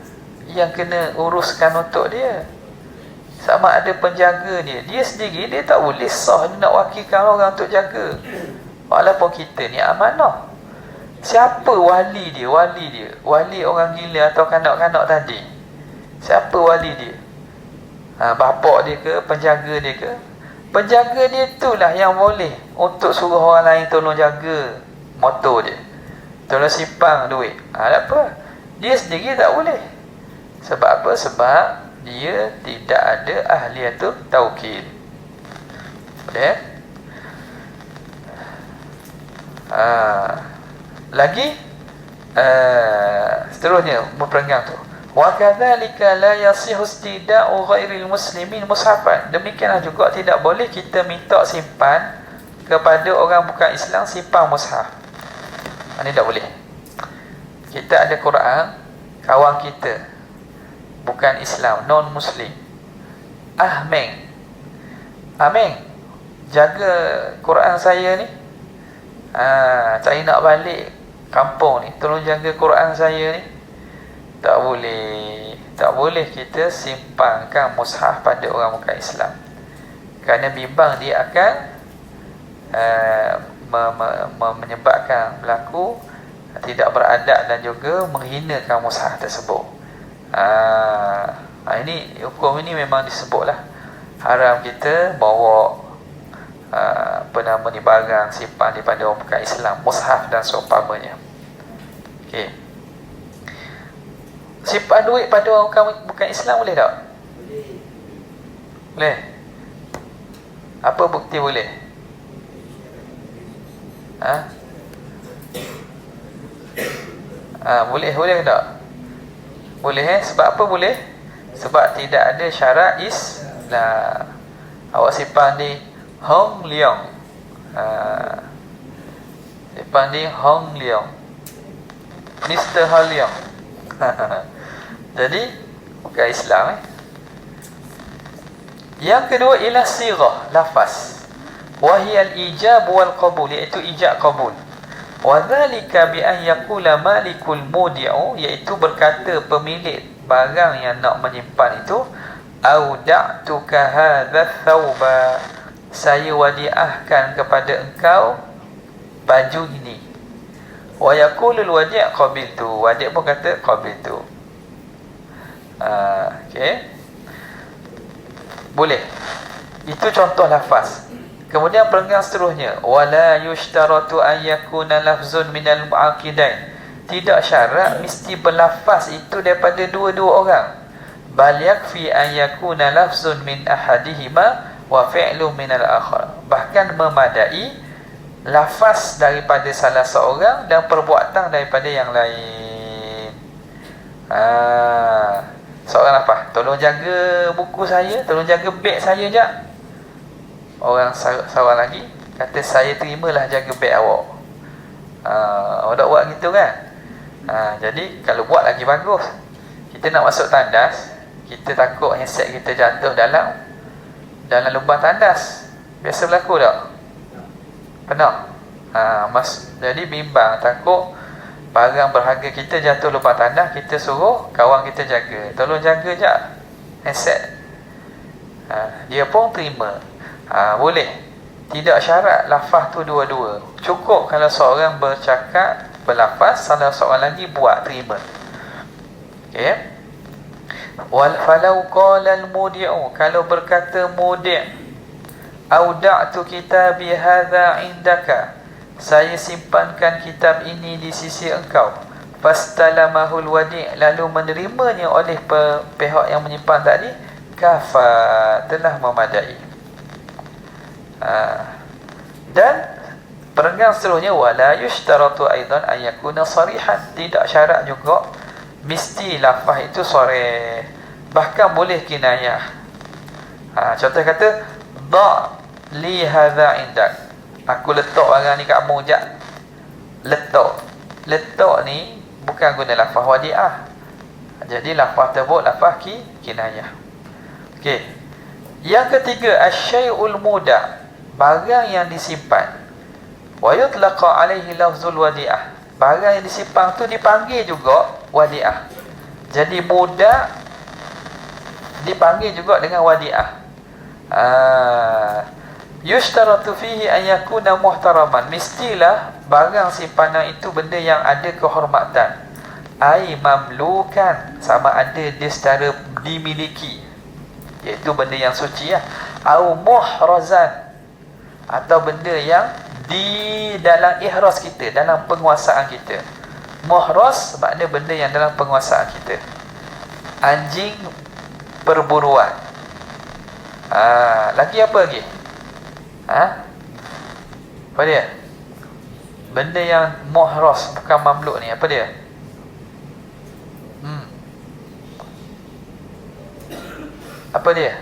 Speaker 1: yang kena uruskan untuk dia. Sama ada penjaga dia sendiri dia tak boleh sah dia nak wakilkan orang untuk jaga. Walaupun kita ni amanah. Siapa wali dia? Wali orang gila atau kanak-kanak tadi? Siapa wali dia? Bapak dia ke? Penjaga dia ke? Penjaga dia itulah yang boleh untuk suruh orang lain tolong jaga motor dia, tolong simpan duit. Apa? Dia sendiri tak boleh. Sebab apa? Sebab dia tidak ada ahliatul taukil. Boleh? Lagi seterusnya berperanggang tu. Wa kadzalika la yasihu istida'u ghairil muslimin mushafan. Demikianlah juga tidak boleh kita minta simpan kepada orang bukan Islam simpan mushaf. Ini tak boleh. Kita ada Quran, kawan kita bukan Islam, non muslim. Meng, jaga Quran saya ni. Saya nak balik kampung ni, tolong jaga Quran saya ni. Tak boleh kita simpankan mushaf pada orang bukan Islam, kerana bimbang dia akan menyebabkan berlaku tidak beradab dan juga menghinakan mushaf tersebut. Ini hukum ini memang disebutlah haram kita bawa barang simpan daripada orang bukan Islam, mushaf dan seumpamanya. Okey. Simpan duit pada orang bukan Islam boleh tak? Boleh. Apa bukti boleh? Boleh tak? Boleh sebab apa boleh? Sebab tidak ada syarat Islam. Awak simpan di Hong Leong. Simpan di Hong Leong, Mr. Hong Leong. Jadi bukan Islam. Yang kedua ialah sirah, lafaz. Wa hiya al-ijab wal qabul, iaitu ijab qabul. Wa dhalika bi an yaqula malikul mudi'u, iaitu berkata pemilik barang yang nak menyimpan itu, auda'tuka hadha thawba, saya wadiahkan kepada engkau baju ini. Wa yaqulul wadi' qabiltu, wadi' pun kata qabiltu. Okey. Boleh. Itu contoh lafaz. Kemudian perenggan seterusnya, wala yushtaratu an yakuna lafzun minal mu'aqidain. Tidak syarat mesti berlafaz itu daripada dua-dua orang. Bal yakfi an yakuna lafzun min ahadihima wa fi'lu minal akhar. Bahkan memadai lafaz daripada salah seorang dan perbuatan daripada yang lain. Seorang apa? Tolong jaga buku saya, tolong jaga beg saya jap. Orang seorang lagi kata, saya terimalah jaga beg awak. Awak tak buat gitu kan? Jadi kalau buat lagi bagus. Kita nak masuk tandas, kita takut handset kita jatuh dalam lubang tandas. Biasa berlaku tak? Pernah? Jadi bimbang, takut barang berharga kita jatuh lubang tandas, kita suruh kawan kita jaga. Tolong jaga je handset. Dia pun terima. Boleh. Tidak syarat lafaz tu dua-dua. Cukup kalau seorang bercakap, berlafaz, salah seorang lagi buat, terima. Okay. Falau qala al-mudi'u, kalau berkata mudi', auda'tu kitabi hadha indaka, saya simpankan kitab ini di sisi engkau, fastalamahul wadi', lalu menerimanya oleh pihak yang menyimpan tadi, kafa, telah memadai. Dan perenggan seterusnya, wala yushtaratu aidan an yakuna sarihan, tidak syarat juga mesti lafaz itu sharih, bahkan boleh kinayah. Contoh kata, da li hadha indak, aku letak barang ni kat kamu jap. Letak ni bukan guna lafaz wadi'ah, jadi lafaz tersebut lafaz kinayah. Okey. Yang ketiga, asyai'ul muda', barang yang disimpan. Wa yutlaqa alaihi lafzul wadi'ah, barang yang disimpan tu dipanggil juga wadi'ah. Jadi muda dipanggil juga dengan wadi'ah. Yushtaratu fihi an yakuna muhtaraman, mestilah barang simpanan itu benda yang ada kehormatan. Ai mamlukan, sama ada dia secara dimiliki, iaitu benda yang suci lah. Au muhrazan, atau benda yang di dalam ihraz kita, dalam penguasaan kita. Muhraz makna benda yang dalam penguasaan kita. Anjing perburuan. Lagi apa lagi? Apa dia? Benda yang muhraz, bukan mamluk ni, apa dia? Apa dia?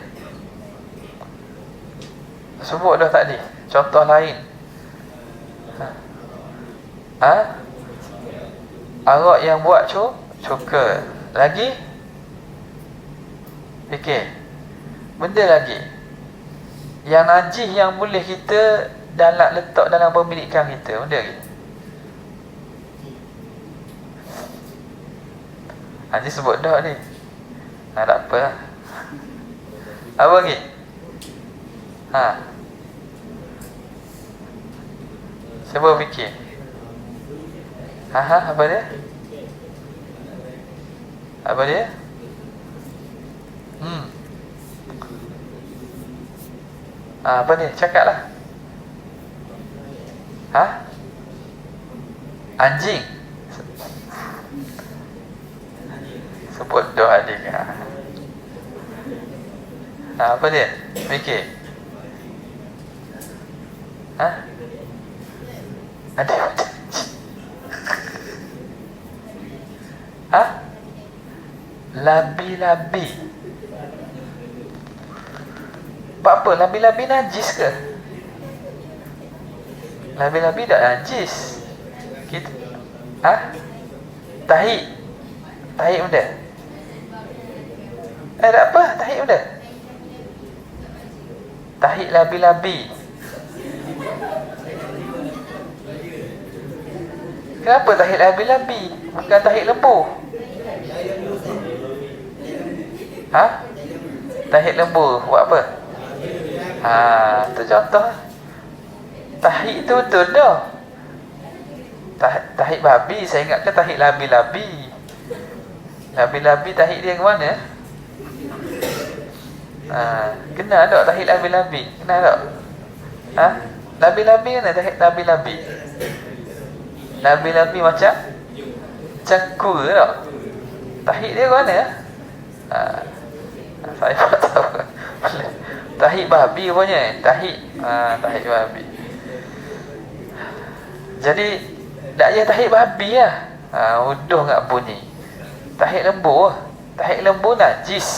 Speaker 1: Sebut dah tadi. Contoh lain. Arak yang buat cuka. Lagi? Fikir. Benda lagi. Yang najis yang boleh kita letak dalam pemilikan kita. Benda lagi. Najis sebut dah ni. Tak apa lah. Apa lagi? Siapa fikir? Apa dia? Apa dia? Apa dia? Cakap lah. Anjing. Sebut doa adik. Apa dia? Fikir. Ada. Labi-labi. Apa? Labi-labi najis ke? Labi-labi tak najis. Kita tahi benda. Tak apa, tahi benda. Tahi labi-labi. Kenapa tahi labi-labi? Bukan tahi lembu. Tahi lembu buat apa? Tu contoh. Tahi tu betul dah. Tahi babi, saya ingatkan tahi labi-labi. Labi-labi tahi dia ke mana? Kena tak tahi labi-labi? Kena tak? Labi-labi mana tahi labi-labi? Labi-labi macam kur tak? Tahi dia ke mana? Saya tak tahu. Tahi babi punya. Tahi babi. Jadi tak payah tahi babi lah. Uduh kat bunyi. Tahi lembu. Tahi lembu najis.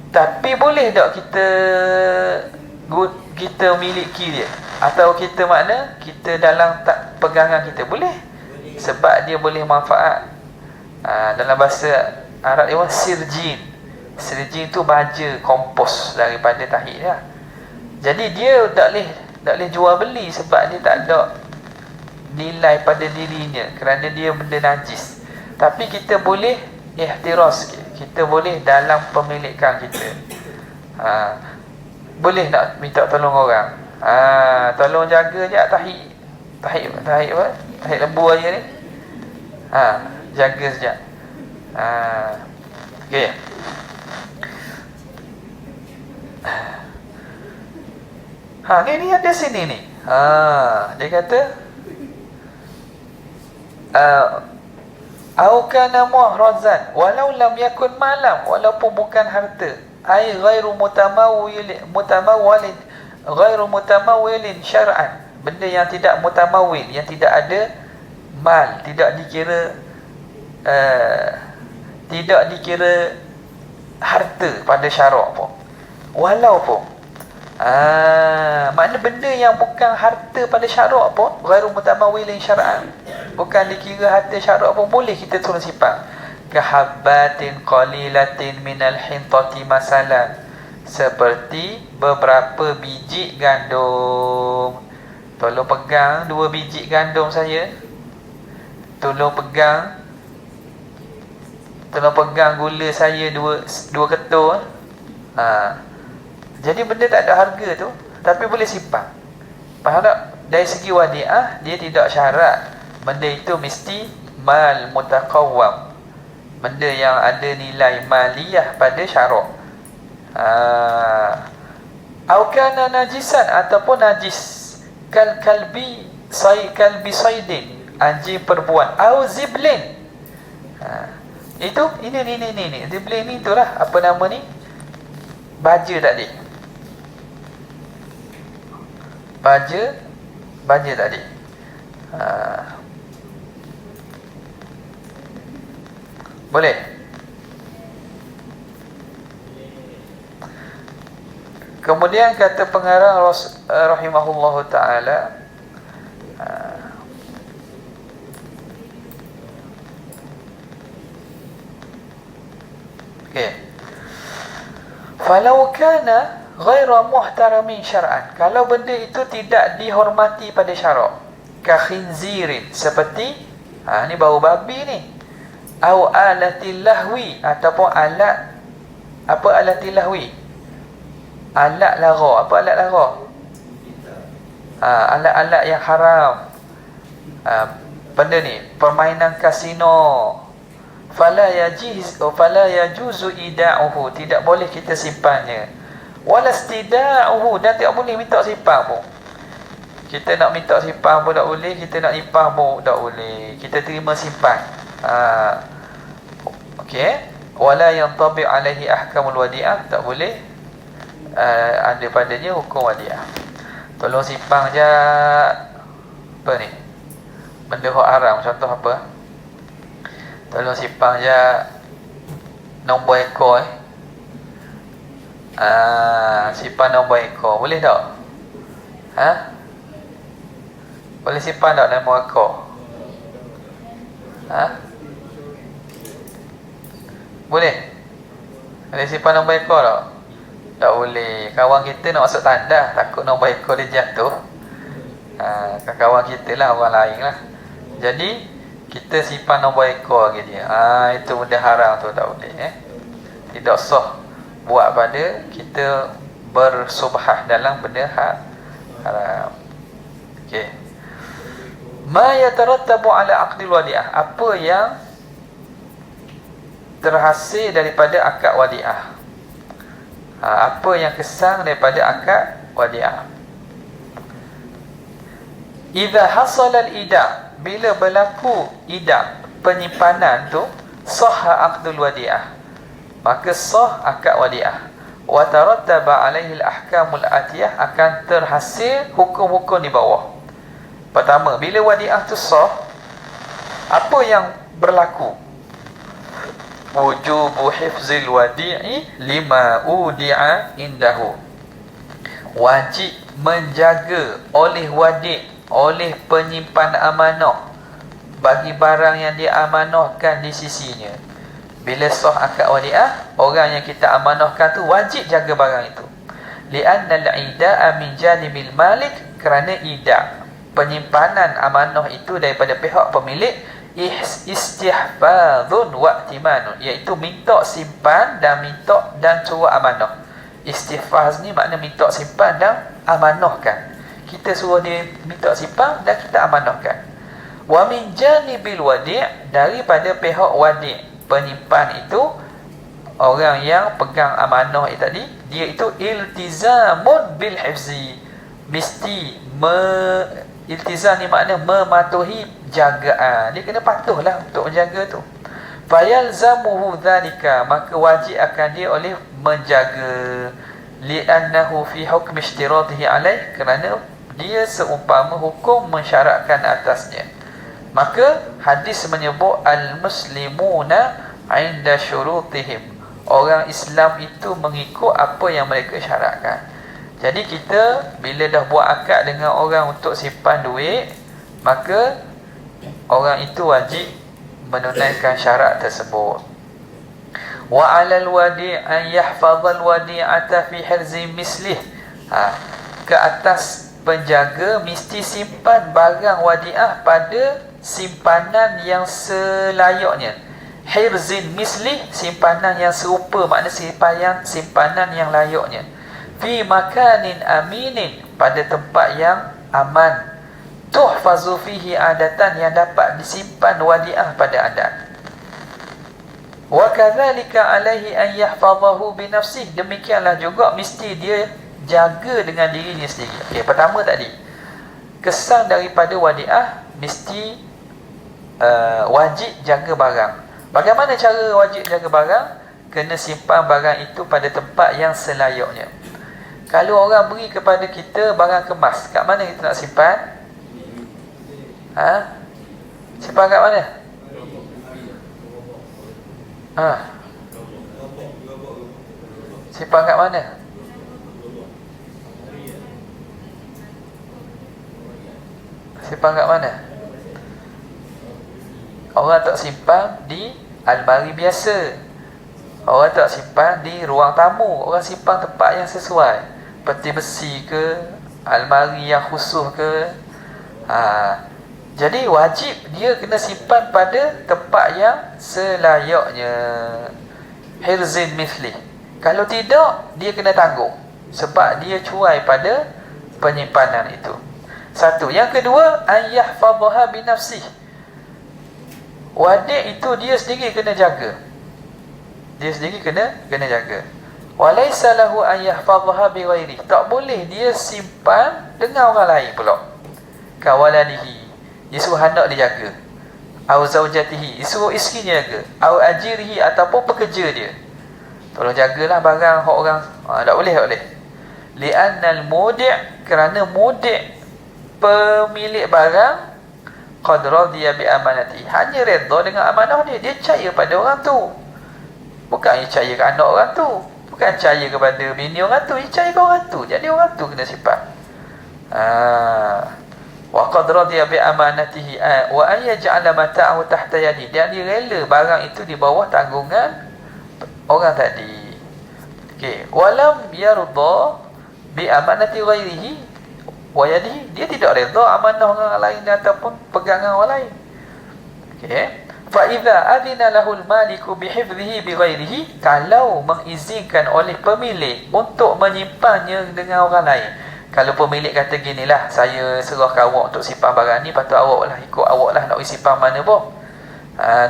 Speaker 1: Tapi boleh tak kita miliki dia? Atau kita kita dalam pegangan kita? Boleh. Sebab dia boleh manfaat. Dalam bahasa Arab dia sirjin. Sirjin tu baja, kompos daripada tahi dia. Jadi dia tak boleh jual beli sebab dia tak ada nilai pada dirinya kerana dia benda najis. Tapi kita boleh ihtiraz, kita boleh dalam pemilikan kita. Boleh nak minta tolong orang. Tolong jaga je tahi apa? Tahi lembu aja ni. Jaga sekejap. Okey. Ni ada sini ni. Dia kata au kana muhrazan walau lam yakun malam, walaupun bukan harta, ai ghairu mutamawwilin syar'an, benda yang tidak mutamawwil, yang tidak ada mal, tidak dikira harta pada syarak pun, walaupun makna benda yang bukan harta pada syarak pun, ghairu mutamawwilin syar'an, bukan dikira harta syarak pun, boleh kita tolong simpan. Kahabbatin qalilatin minal hintati masalan, seperti beberapa biji gandum. Tolong pegang 2 biji gandum saya. Tolong pegang gula saya 2 ketul. Jadi benda tak ada harga tu, tapi boleh simpan. Faham tak? Dari segi wadiah, dia tidak syarat benda itu mesti mal mutaqawwam, benda yang ada nilai maliyah pada syarak. Au kana najisan, ataupun najis, kalbi saidin, anjing perbuan, au ziblin. Itu ini ziblin ni itulah apa nama ni, baja tadi, baja tadi. Boleh? Kemudian kata pengarang rahimahullahu ta'ala, falau kana ghaira muhtaramin syar'an, kalau benda itu tidak dihormati pada syarak, ka khinzirin, seperti ni bau babi ni, au alatil lahwi, ataupun alat lahwi, alat lara. Apa alat lara? Alat-alat yang haram. Benda ni permainan kasino, fala yajuzu ida'uhu, tidak boleh kita simpannya. Walastida'uhu, dan tidak boleh minta simpan pun. Kita nak minta simpan pun tak boleh, kita nak simpan pun tak boleh, kita terima simpan. Okey, wala yantabi alaihi ahkamul wadi'ah, tak boleh ada padanya hukum wadi'ah. Tolong simpan je apa ni, benda hak haram, contoh apa? Tolong simpan je nombor ekor simpan nombor ekor, boleh tak? Boleh simpan tak nombor ekor? Boleh? Boleh simpan nombor ekor tak? Tak boleh. Kawan kita nak masuk tandas, takut nombor ekor dia jatuh. Kawan kita lah, orang lain lah. Jadi kita simpan nombor ekor lagi dia. Itu benda haram tu, tak boleh. Tidak sah buat pada kita bersubhah dalam benda haram. Okey. Ma yatarattabu ala aqdil wadi'ah, apa yang terhasil daripada akad wadi'ah. Apa yang kesang daripada akad wadi'ah. Idza hasala al-ida', bila berlaku ida', penyimpanan tu, sahha aqdul wadi'ah, maka sah akad wadi'ah. Wa tarattaba alaihi al-ahkamul atiyah, akan terhasil hukum-hukum di bawah. Pertama, bila wadi'ah tu sah, apa yang berlaku? Wujubu hifzil wadi'i lima udi'a indahu, wajib menjaga oleh wadi', oleh penyimpan amanah, bagi barang yang diamanahkan di sisinya. Bila sah akad wadi'ah, orang yang kita amanahkan tu wajib jaga barang itu. Li'anna al-ida'a min janibil malik, kerana ida', penyimpanan amanah itu daripada pihak pemilik, istihfazun wa i'timanun, iaitu minta simpan dan suruh amanah. Istihfaz ni makna minta simpan dan amanahkan. Kita suruh dia minta simpan dan kita amanahkan. Wa min janibil wadi', daripada pihak wadi', penyimpan itu, orang yang pegang amanah tadi, dia itu iltizamun bil hifzi, mesti iltizam ni makna mematuhi jagaan. Dia kena patuhlah untuk menjaga tu. Fayalzamuhu dhalika, maka wajib akan dia oleh menjaga, li'annahu fi hukm ishtiratihi alaih, kerana dia seumpama hukum mensyaratkan atasnya. Maka hadis menyebut al-muslimuna 'inda syurutihim, orang Islam itu mengikut apa yang mereka syaratkan. Jadi kita bila dah buat akad dengan orang untuk simpan duit, maka orang itu wajib menunaikan syarat tersebut. Wa 'alal wadi' an yahfazal wadi'ata fi hirzi mislih. Ke atas penjaga mesti simpan barang wadi'ah pada simpanan yang selayaknya. Hirzin mislih, simpanan yang serupa, makna simpanan yang layaknya. Fi makanin aminin, pada tempat yang aman. Tuhfazu fihi adatan, yang dapat disimpan wadi'ah pada adat. Wa kadzalika alaihi an yahfazahu bi nafsihi, demikianlah juga mesti dia jaga dengan dirinya sendiri. Okey, pertama tadi, kesan daripada wadi'ah mesti wajib jaga barang. Bagaimana cara wajib jaga barang? Kena simpan barang itu pada tempat yang selayaknya. Kalau orang beri kepada kita barang kemas, kat mana kita nak simpan? Simpan kat mana? Simpan kat mana? Simpan kat mana? Orang tak simpan di almari biasa. Orang tak simpan di ruang tamu. Orang simpan tempat yang sesuai, peti besi ke, almari yang khusus ke. Jadi wajib dia kena simpan pada tempat yang selayaknya. Hirzin mithli. Kalau tidak, dia kena tanggung, sebab dia cuai pada penyimpanan itu. Satu. Yang kedua, an yahfadhaha bi nafsihi. Wadik itu dia sendiri kena jaga. Dia sendiri kena jaga. Walaysa lahu an yahfadhaha bi ghairi. Tak boleh dia simpan dengan orang lain pula. Kawaladihi, dia suruh anak dia jaga. Au zaujatihi, dia suruh isterinya jaga. Au ajirihi, ataupun pekerja dia, tolong jagalah barang hak orang. Tak boleh. Li'annal mudi', kerana mudi', pemilik barang, qad radiya bi amanati, hanya redha dengan amanah dia. Dia percaya pada orang tu, bukan dia percaya ke anak orang tu, bukan percaya kepada bini orang tu, dia percaya ke orang tu. Jadi orang tu kena simpan. Wa qad radiya bi amanatihi wa an yaj'ala mata'ahu tahta yadi, dan dia rela barang itu di bawah tanggungan orang tadi. Okey, walam yarda bi amanati ghairihi wa yadihi, dia tidak redha amanah orang lain ataupun pegangan orang lain. Okey, fa idza adina lahul maliku bi hifdhihi bi ghairihi, kalau mengizinkan oleh pemilik untuk menyimpannya dengan orang lain. Kalau pemilik kata ginilah, saya serahkan awak untuk simpan barang ni, patut awak lah, ikut awak lah nak simpan mana pun.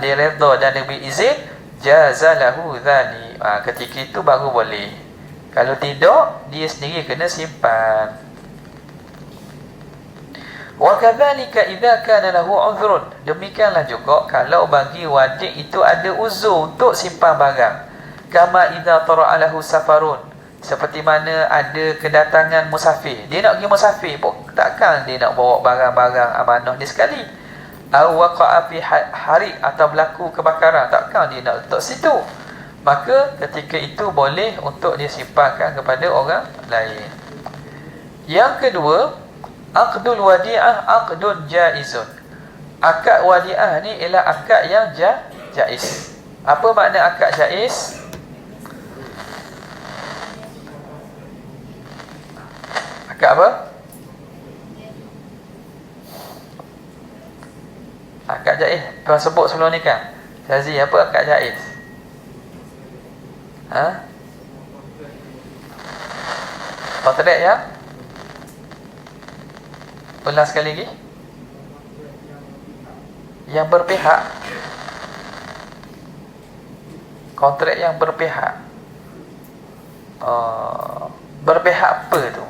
Speaker 1: Dia redha dan dia beri izin, jazalahu dhali. Ketika itu baru boleh. Kalau tidak, dia sendiri kena simpan. Wa kadzalika idza kana lahu uzrun, demikianlah juga kalau bagi wadik itu ada uzur untuk simpan barang. Kama idza tara'a lahu safarun, seperti mana ada kedatangan musafir. Dia nak pergi musafir pun takkan dia nak bawa barang-barang amanah dia sekali. Aw waqa'a fi hari, atau berlaku kebakaran, takkan dia nak letak situ. Maka ketika itu boleh untuk dia simpankan kepada orang lain. Yang kedua, aqdul wadi'ah aqdun jaizun. Akad wadi'ah ni ialah akad yang jaiz. Apa makna akad jaiz? Akad apa? Akad jaiz. Tuan sebut sebelum ni kan? Zazi, apa akad jaiz? Kontrak ya? Ulang sekali lagi. Yang berpihak. Kontrak yang berpihak. Berpihak apa tu?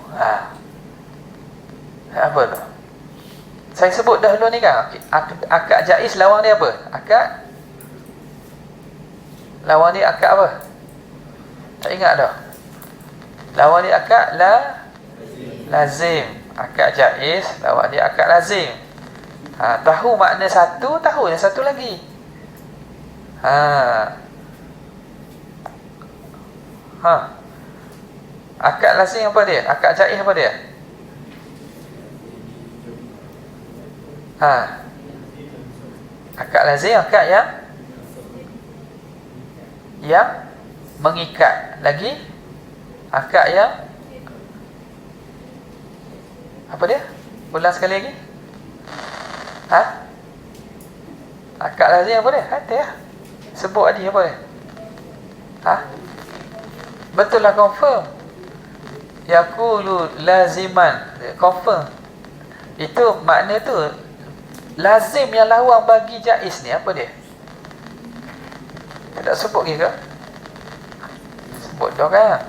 Speaker 1: Apa tu? Saya sebut dahulu ni kan, akad jaiz lawan dia apa? Lawan dia akad apa? Tak ingat dah. Lawan dia akad lazim. Akad jaiz lawan dia akad lazim. Tahu makna satu, tahu yang satu lagi. Akad lazim apa dia? Akad jaiz apa dia? Akad lazim akad yang mengikat. Lagi akad yang apa dia? Ulang sekali lagi. Akad lazim apa dia? Ada ya. Sebut tadi apa dia? Betul lah, confirm. Yaqulu laziman, confirm. Itu makna tu lazim yang lawan bagi jaiz ni apa dia? Tak sebut ke? Sebut dah kan?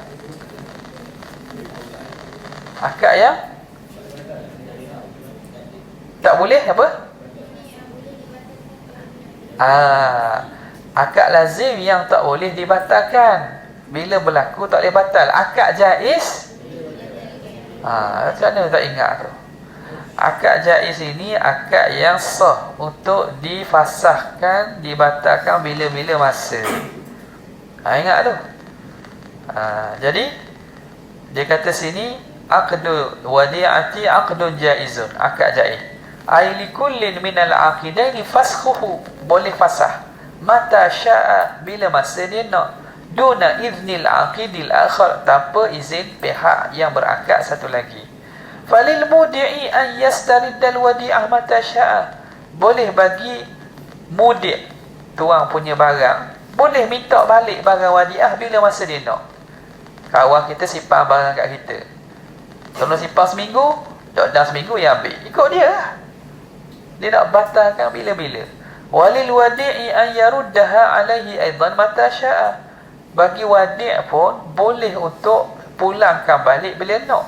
Speaker 1: Akad yang tak boleh apa? Akad lazim yang tak boleh dibatalkan. Bila berlaku tak boleh batal. Akad jaiz macam mana tak ingat tu? Akad jaiz ini akad yang sah untuk difasahkan, dibatalkan bila-bila masa. Ingat tu. Jadi dia kata sini aqdu wadi'ati aqdun jaizun, akad jaiz. Ai likullin minal aqidaini fasxuhu, boleh fasah mata syaa, bila masa dia nak, duna iznil aqidil akhar, tanpa izin pihak yang berakad satu lagi. Falil mudi'i an yastariddal wadi'ah mata syaa, boleh bagi mudi', tuang punya barang, boleh minta balik barang wadi'ah bila masa dia nak. Kawan kita simpan barang kat kita, tolong simpan seminggu, tak dah seminggu yang ambil, ikut dia lah. Dia nak batalkan bila-bila. Walil wadi'i an yaruddaha alaihi aidan mata syaa, bagi wadi' pun boleh untuk pulangkan balik bila nak.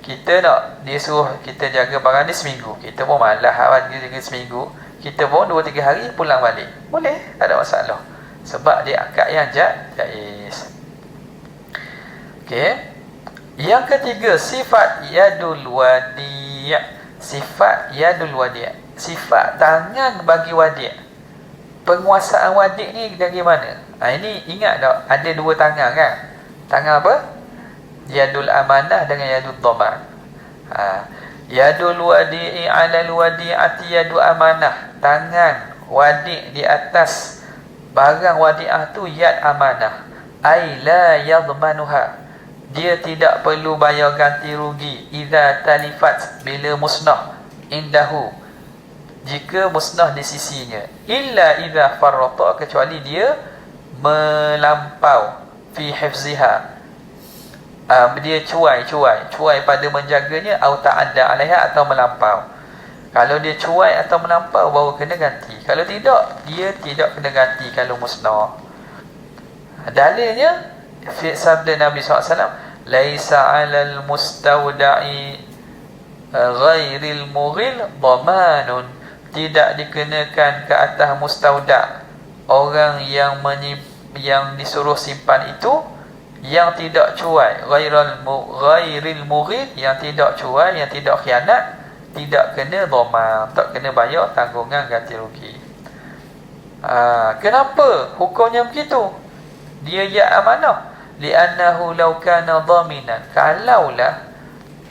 Speaker 1: Kita nak, dia suruh kita jaga barang ni seminggu, kita pun malah dia jaga seminggu, kita pun 2-3 hari pulang balik, boleh, tak ada masalah, sebab dia akad yang jaiz. Okey. Yang ketiga, sifat yadul wadi'. Sifat yadul wadi', sifat tangan bagi wadi'. Penguasaan wadi' ni dari mana? Ini ingat tak, ada dua tangan kan? Tangan apa? Yadul amanah dengan yadul dhaman. Yadul wadi'i alal wadi'ati yadul amanah, tangan wadi' di atas barang wadi'ah tu yad amanah. Ai la yadmanuha, dia tidak perlu bayar ganti rugi. Idza talifat, bila musnah, indahu, jika musnah di sisinya. Illa idza farrata, kecuali dia melampau fi hifziha, dia cuai pada menjaganya, atau ta'adda alaiha, atau melampau. Kalau dia cuai atau melampau, baru kena ganti. Kalau tidak, dia tidak kena ganti kalau musnah. Dalilnya fi sabda Nabi SAW, laisa 'alal mustawda'i ghairil mughil dhamanun, tidak dikenakan ke atas mustauda', orang yang disuruh simpan itu, yang tidak cuai, ghairil mughil, yang tidak cuai, yang tidak khianat, tidak kena dhaman, tak kena bayar tanggungan ganti rugi. Kenapa hukumnya begitu? Dia ya amanah. Li'annahu law kana dhaminan, kalaulah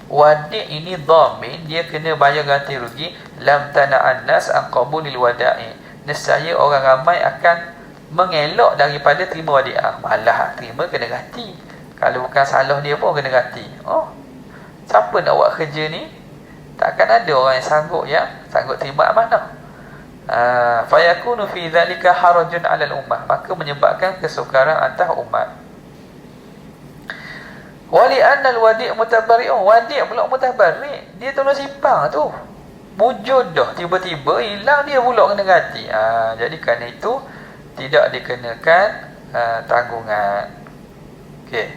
Speaker 1: wadi' ini dhamin, dia kena bayar ganti rugi, lam tana'an nas an qabulil wada'i, nescaya orang ramai akan mengelak daripada terima wadi'ah, malah terima kena ganti. Kalau bukan salah dia pun kena ganti. Siapa nak buat kerja ni? Takkan ada orang yang sanggup terima amanah. Fayakunu fi dhalika harajun 'alal ummah, maka menyebabkan kesukaran atas umat. Wali annal wadi' mutabarri'un, wadi' pula mutabarri', dia tolong simpan tu, wujud dah, tiba-tiba hilang, dia pula kena ganti. Jadi kerana itu tidak dikenakan tanggungan. Okey.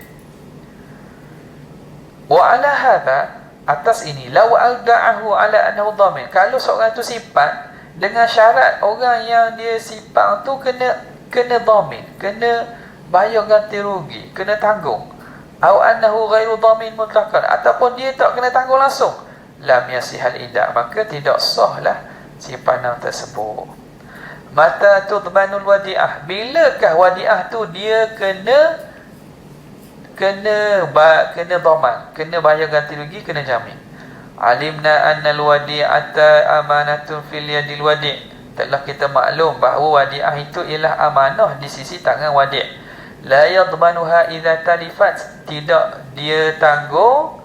Speaker 1: Wa ala hadha, atas ini, law alda'ahu ala annahu dhamin, kalau seorang tu simpan dengan syarat orang yang dia simpan tu kena dhamin, kena bayar ganti rugi, kena tanggung, au annahu ghairu dhamin mutlaqan, ataupun dia tak kena tanggung langsung, lam yasihal ida, maka tidak sahlah simpanan tersebut. Mata tudmanul wadi'ah, bilakah wadi'ah tu dia kena dhaman, kena bayar ganti rugi, kena jamin. Alimna annal wadi'ata amanatun fil yadil wadi', telah kita maklum bahawa wadi'ah itu ialah amanah di sisi tangan wadi'. La yadmanuha idza talifat, tidak dia tanggung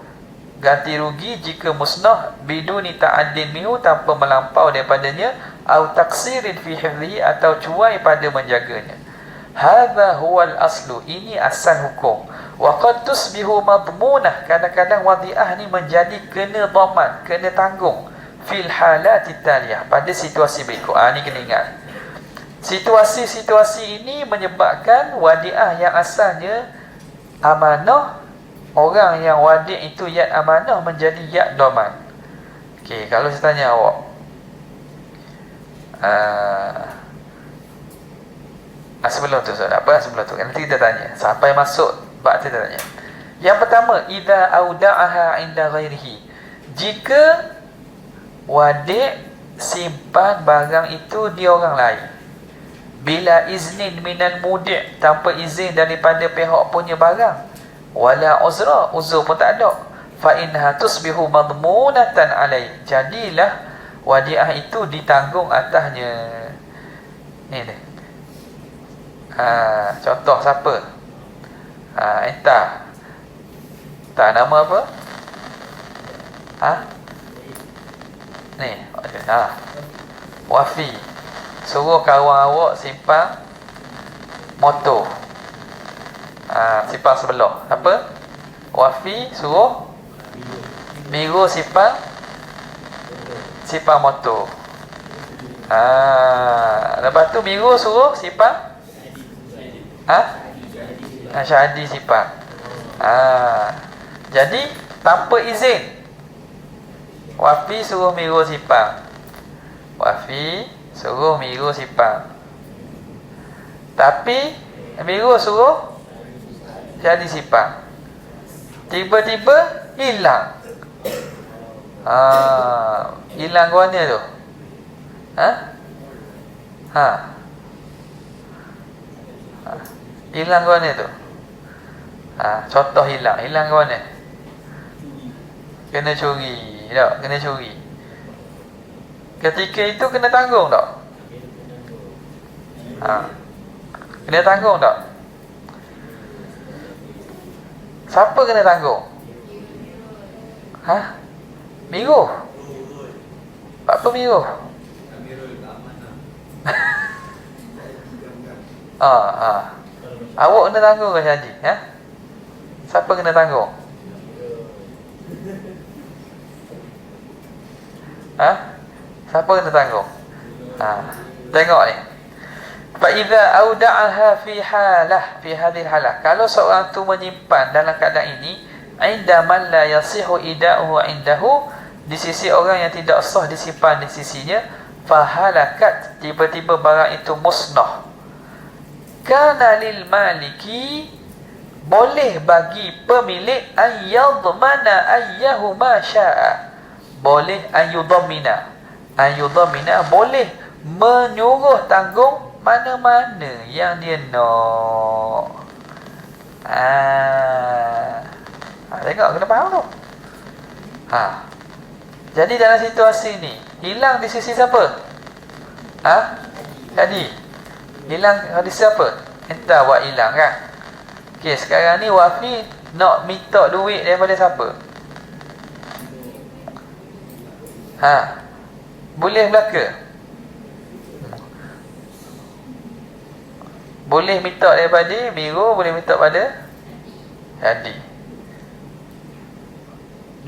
Speaker 1: ganti rugi jika musnah, biduni ta'addin minhu, tanpa melampau daripadanya, au taksirin fi hifdhihi, atau cuai pada menjaganya. Hadha huwal aslu, ini asal hukum. Wa qad tusbihu madmunah, kadang-kadang wadi'ah ni menjadi kena dhaman, kena tanggung, fil halati taliyah, pada situasi berikut. Ni kena ingat. Situasi-situasi ini menyebabkan wadi'ah yang asalnya amanah, orang yang wadi' itu yad amanah menjadi yad dhaman. Okey, kalau saya tanya awak, sebelum tu sebelum tu nanti kita tanya, sampai masuk bab kita tanya. Yang pertama, idza auda'aha 'inda ghairihi, jika wadi' simpan barang itu di orang lain, bila iznin minal mudi', tanpa izin daripada pihak punya barang, wala uzur pun tak ada, fa innaha tusbihu madmunatan alai, jadilah wadi'ah itu ditanggung atasnya. Ni dia. Contoh siapa? Entah nama apa? Ni, Wafi suruh kawan awak simpan motor, simpan sebelah. Apa? Wafi suruh Miro simpan motor. Lepas tu Miro suruh simpan Syahadi simpan. Jadi tanpa izin, Wafi suruh Miro simpan. Tapi Miro suruh Syahadi simpan. Tiba-tiba hilang. Hilang ke mana tu? Hilang ke mana tu? Contoh hilang ke mana? Kena curi tak? Kena curi. Ketika itu kena tanggung tak? Kena tanggung tak? Siapa kena tanggung? Miro. Apa Miro? Awak kena tanggung ke Syahdi? Siapa kena tanggung? Siapa kena tanggung? Tengok ni. Fa idza auda'aha fi hadhihi halah, kalau seorang tu menyimpan dalam keadaan ini, inda man la yasihu ida'uhu indahu, di sisi orang yang tidak sah disimpan di sisinya, fa halakat, tiba-tiba barang itu musnah, kana lil maliki, boleh bagi pemilik ayyadmana ayyahuma syaa, boleh ayyudhamina, boleh menyuruh tanggung mana-mana yang dia nak. Tengok, kena faham tu. Jadi dalam situasi ni, hilang di sisi siapa? Jadi hilang di siapa? Entah buat hilang kan? Okey, sekarang ni Wafi nak minta duit daripada siapa? Boleh belaka? Boleh minta daripada Miro, boleh minta pada Syahdi.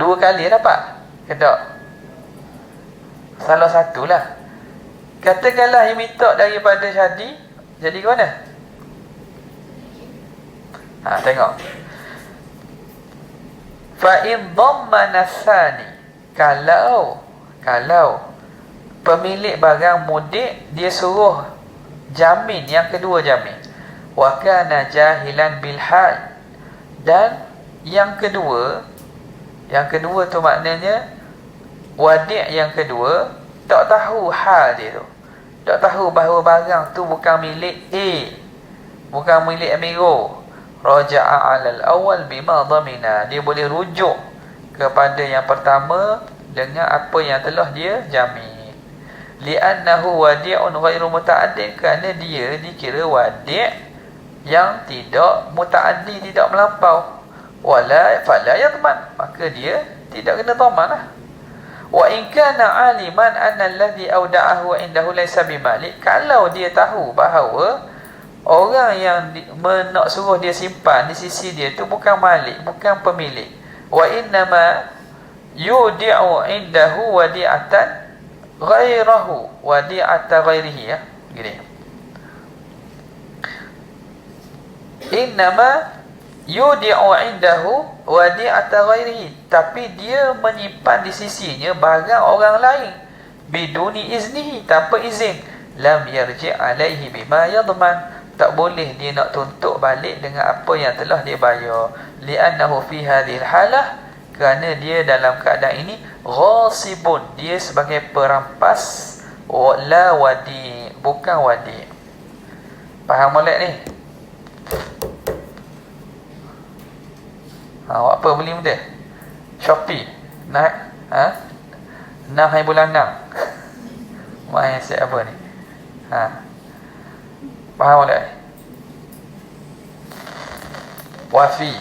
Speaker 1: Dua kali dapat ke tak? Salah satulah. Katakanlah yang minta daripada Syahdi, jadi ke mana? Tengok. Fa in dhammana tsani, kalau pemilik barang mudik dia suruh jamin yang kedua jamin, wa kana jahilan bil hal, dan yang kedua tu maknanya wadi' yang kedua tak tahu hal dia tu, tak tahu bahawa barang tu bukan milik A, bukan milik Amiro, raja'a 'alal awal bima dhamina, dia boleh rujuk kepada yang pertama dengan apa yang telah dia jamin. Li'annahu wadi'un ghairu muta'addin, kerana dia dikira wadi' yang tidak muta'addi, tidak melampau. Fala yadman, maka dia tidak kena dhaman lah. Wa in kana aliman anna alladhi awda'ahu indahu laysa bimalik, kalau dia tahu bahawa orang yang nak suruh dia simpan di sisi dia tu bukan malik, bukan pemilik. Wa innama yudi'u indahu wadi'atan ghairahu wadi'ata ghairihi, ya. Gini. Innama yudi'u indahu wadi'ata ghairihi, tapi dia menyimpan di sisinya barang orang lain biduni iznihi, tanpa izin. Lam yarji' alaihi bima yadman, tak boleh dia nak tuntut balik dengan apa yang telah dia bayar. Li'annahu fi hadhil halah, kerana dia dalam keadaan ini ghasibun, dia sebagai perampas, la wadi, bukan wadi. Faham molek ni? Awak apa beli benda? Shopee naik 6 hari bulan 6 main set apa ni? Faham tak? Wafi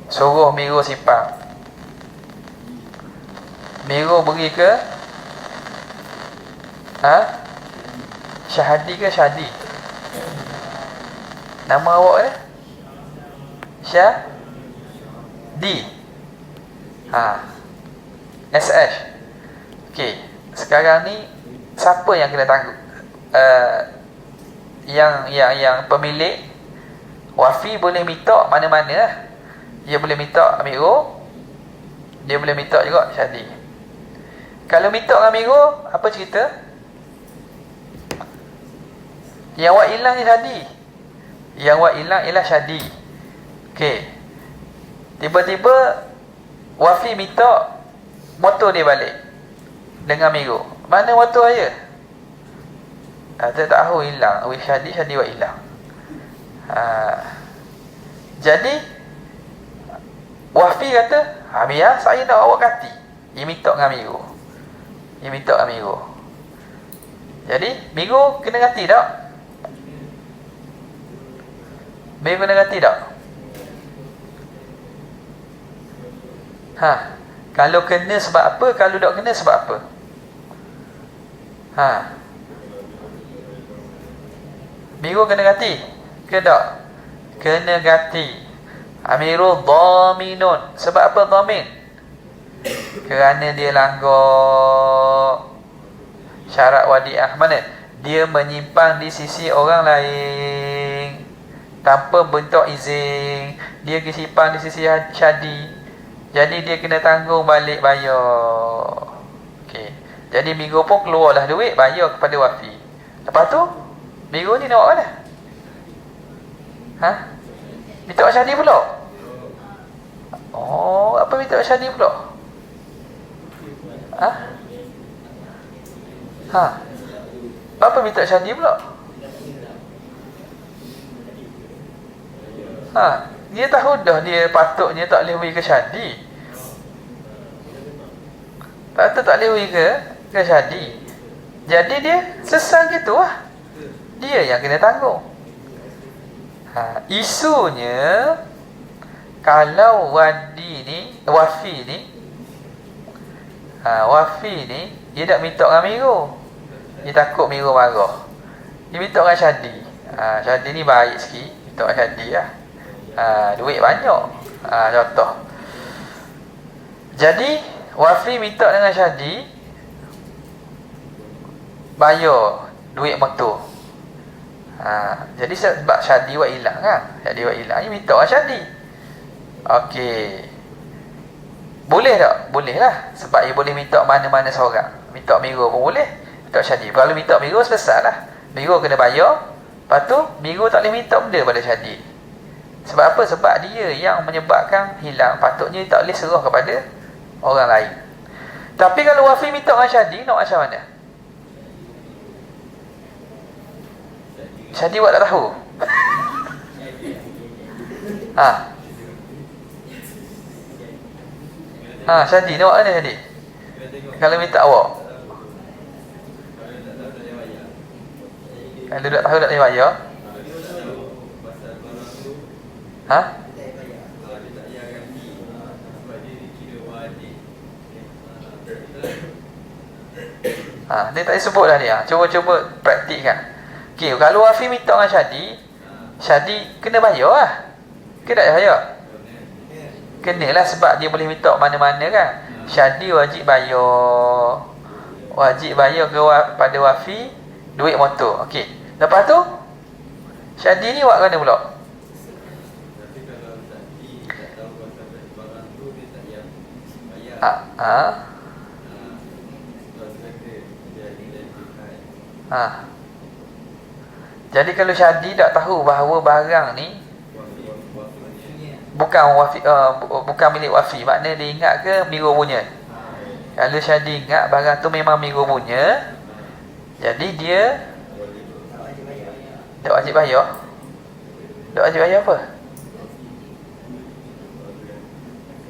Speaker 1: suruh Miro simpan, Miro beri ke Syahadi ke Syadi? Nama awak ni? Syahdi. SH. Okey, sekarang ni siapa yang kena tanggung? Yang pemilik wafi boleh minta mana-mana lah. Dia boleh minta Amiro, dia boleh minta juga Syahdi. Kalau minta dengan Amiro, apa cerita? Yang awak hilang ni Syahdi, yang awak hilang ialah Syahdi. Okey, tiba-tiba wafi minta motor dia balik dengan Amiro. Mana motor saya? Dia tak tahu hilang. Syahdi buat hilang. Jadi wafi kata, biar saya nak awak ganti. Dia minta dengan Miro. Jadi Miro kena ganti tak? Miro kena ganti tak? Kalau kena sebab apa? Kalau tak kena sebab apa? Miro kena ganti ke tak? Kena ganti. Amirul dhaminun. Sebab apa dhamin? Kerana dia langgar syarat wadi'ah. Mana? Dia menyimpan di sisi orang lain tanpa bentuk izin. Dia simpan di sisi Syahdi, jadi dia kena tanggung balik bayar. Okey, jadi Miro pun keluarlah duit bayar kepada wafi. Lepas tu Miro ni nak buat mana? Minta Syahdi pula? Apa minta Syahdi pula? Apa minta Syahdi pula? Dia tahu dah dia patutnya tak boleh beri ke Syahdi. Tak boleh beri ke Syahdi. Jadi dia sesal gitu lah. Dia yang kena tanggung. Isunya kalau wafi ni dia tak minta dengan Miro. Dia takut Miro marah. Dia minta dengan Syahdi. Syahdi ni baik sikit, minta dengan Syahdi lah. Duit banyak. Contoh. Jadi wafi minta dengan Syahdi bayar duit motor. Jadi sebab Syahdi buat hilang kan, Syahdi buat hilang, dia minta dengan Syahdi. Okey. Boleh tak? Boleh lah. Sebab ia boleh minta mana-mana seorang. Minta Miro pun boleh. Minta Syadi. Kalau minta Miro, selesai lah. Miro kena bayar. Lepas tu, Miro tak boleh minta benda pada Syadi. Sebab apa? Sebab dia yang menyebabkan hilang. Patutnya dia tak boleh serah kepada orang lain. Tapi kalau Wafi minta dengan Syadi, nak macam mana? Syadi buat tak tahu. Syadi, ni buat mana Syadi? Kalau minta awak. Kalau tak tahu tak boleh bayar. Dia tak disebut dah ni. Cuba praktikkan. Okey, kalau Wafi minta dengan Syadi, Syadi kena bayar lah. Ke tak bayar? Kenalah sebab dia boleh minta mana-mana kan. Syadi wajib bayar. Wajib bayar pada Wafi duit motor. Okey. Lepas tu Syadi ni buat mana pula? Jadi kalau Syadi tak tahu bahawa barang ni bukan Wafi, bukan milik Wafi, maknanya dia ingat ke Miro punya. Kalau Syadi ingat barang tu memang Miro punya, jadi dia tak wajib bayar. Tak wajib bayar apa?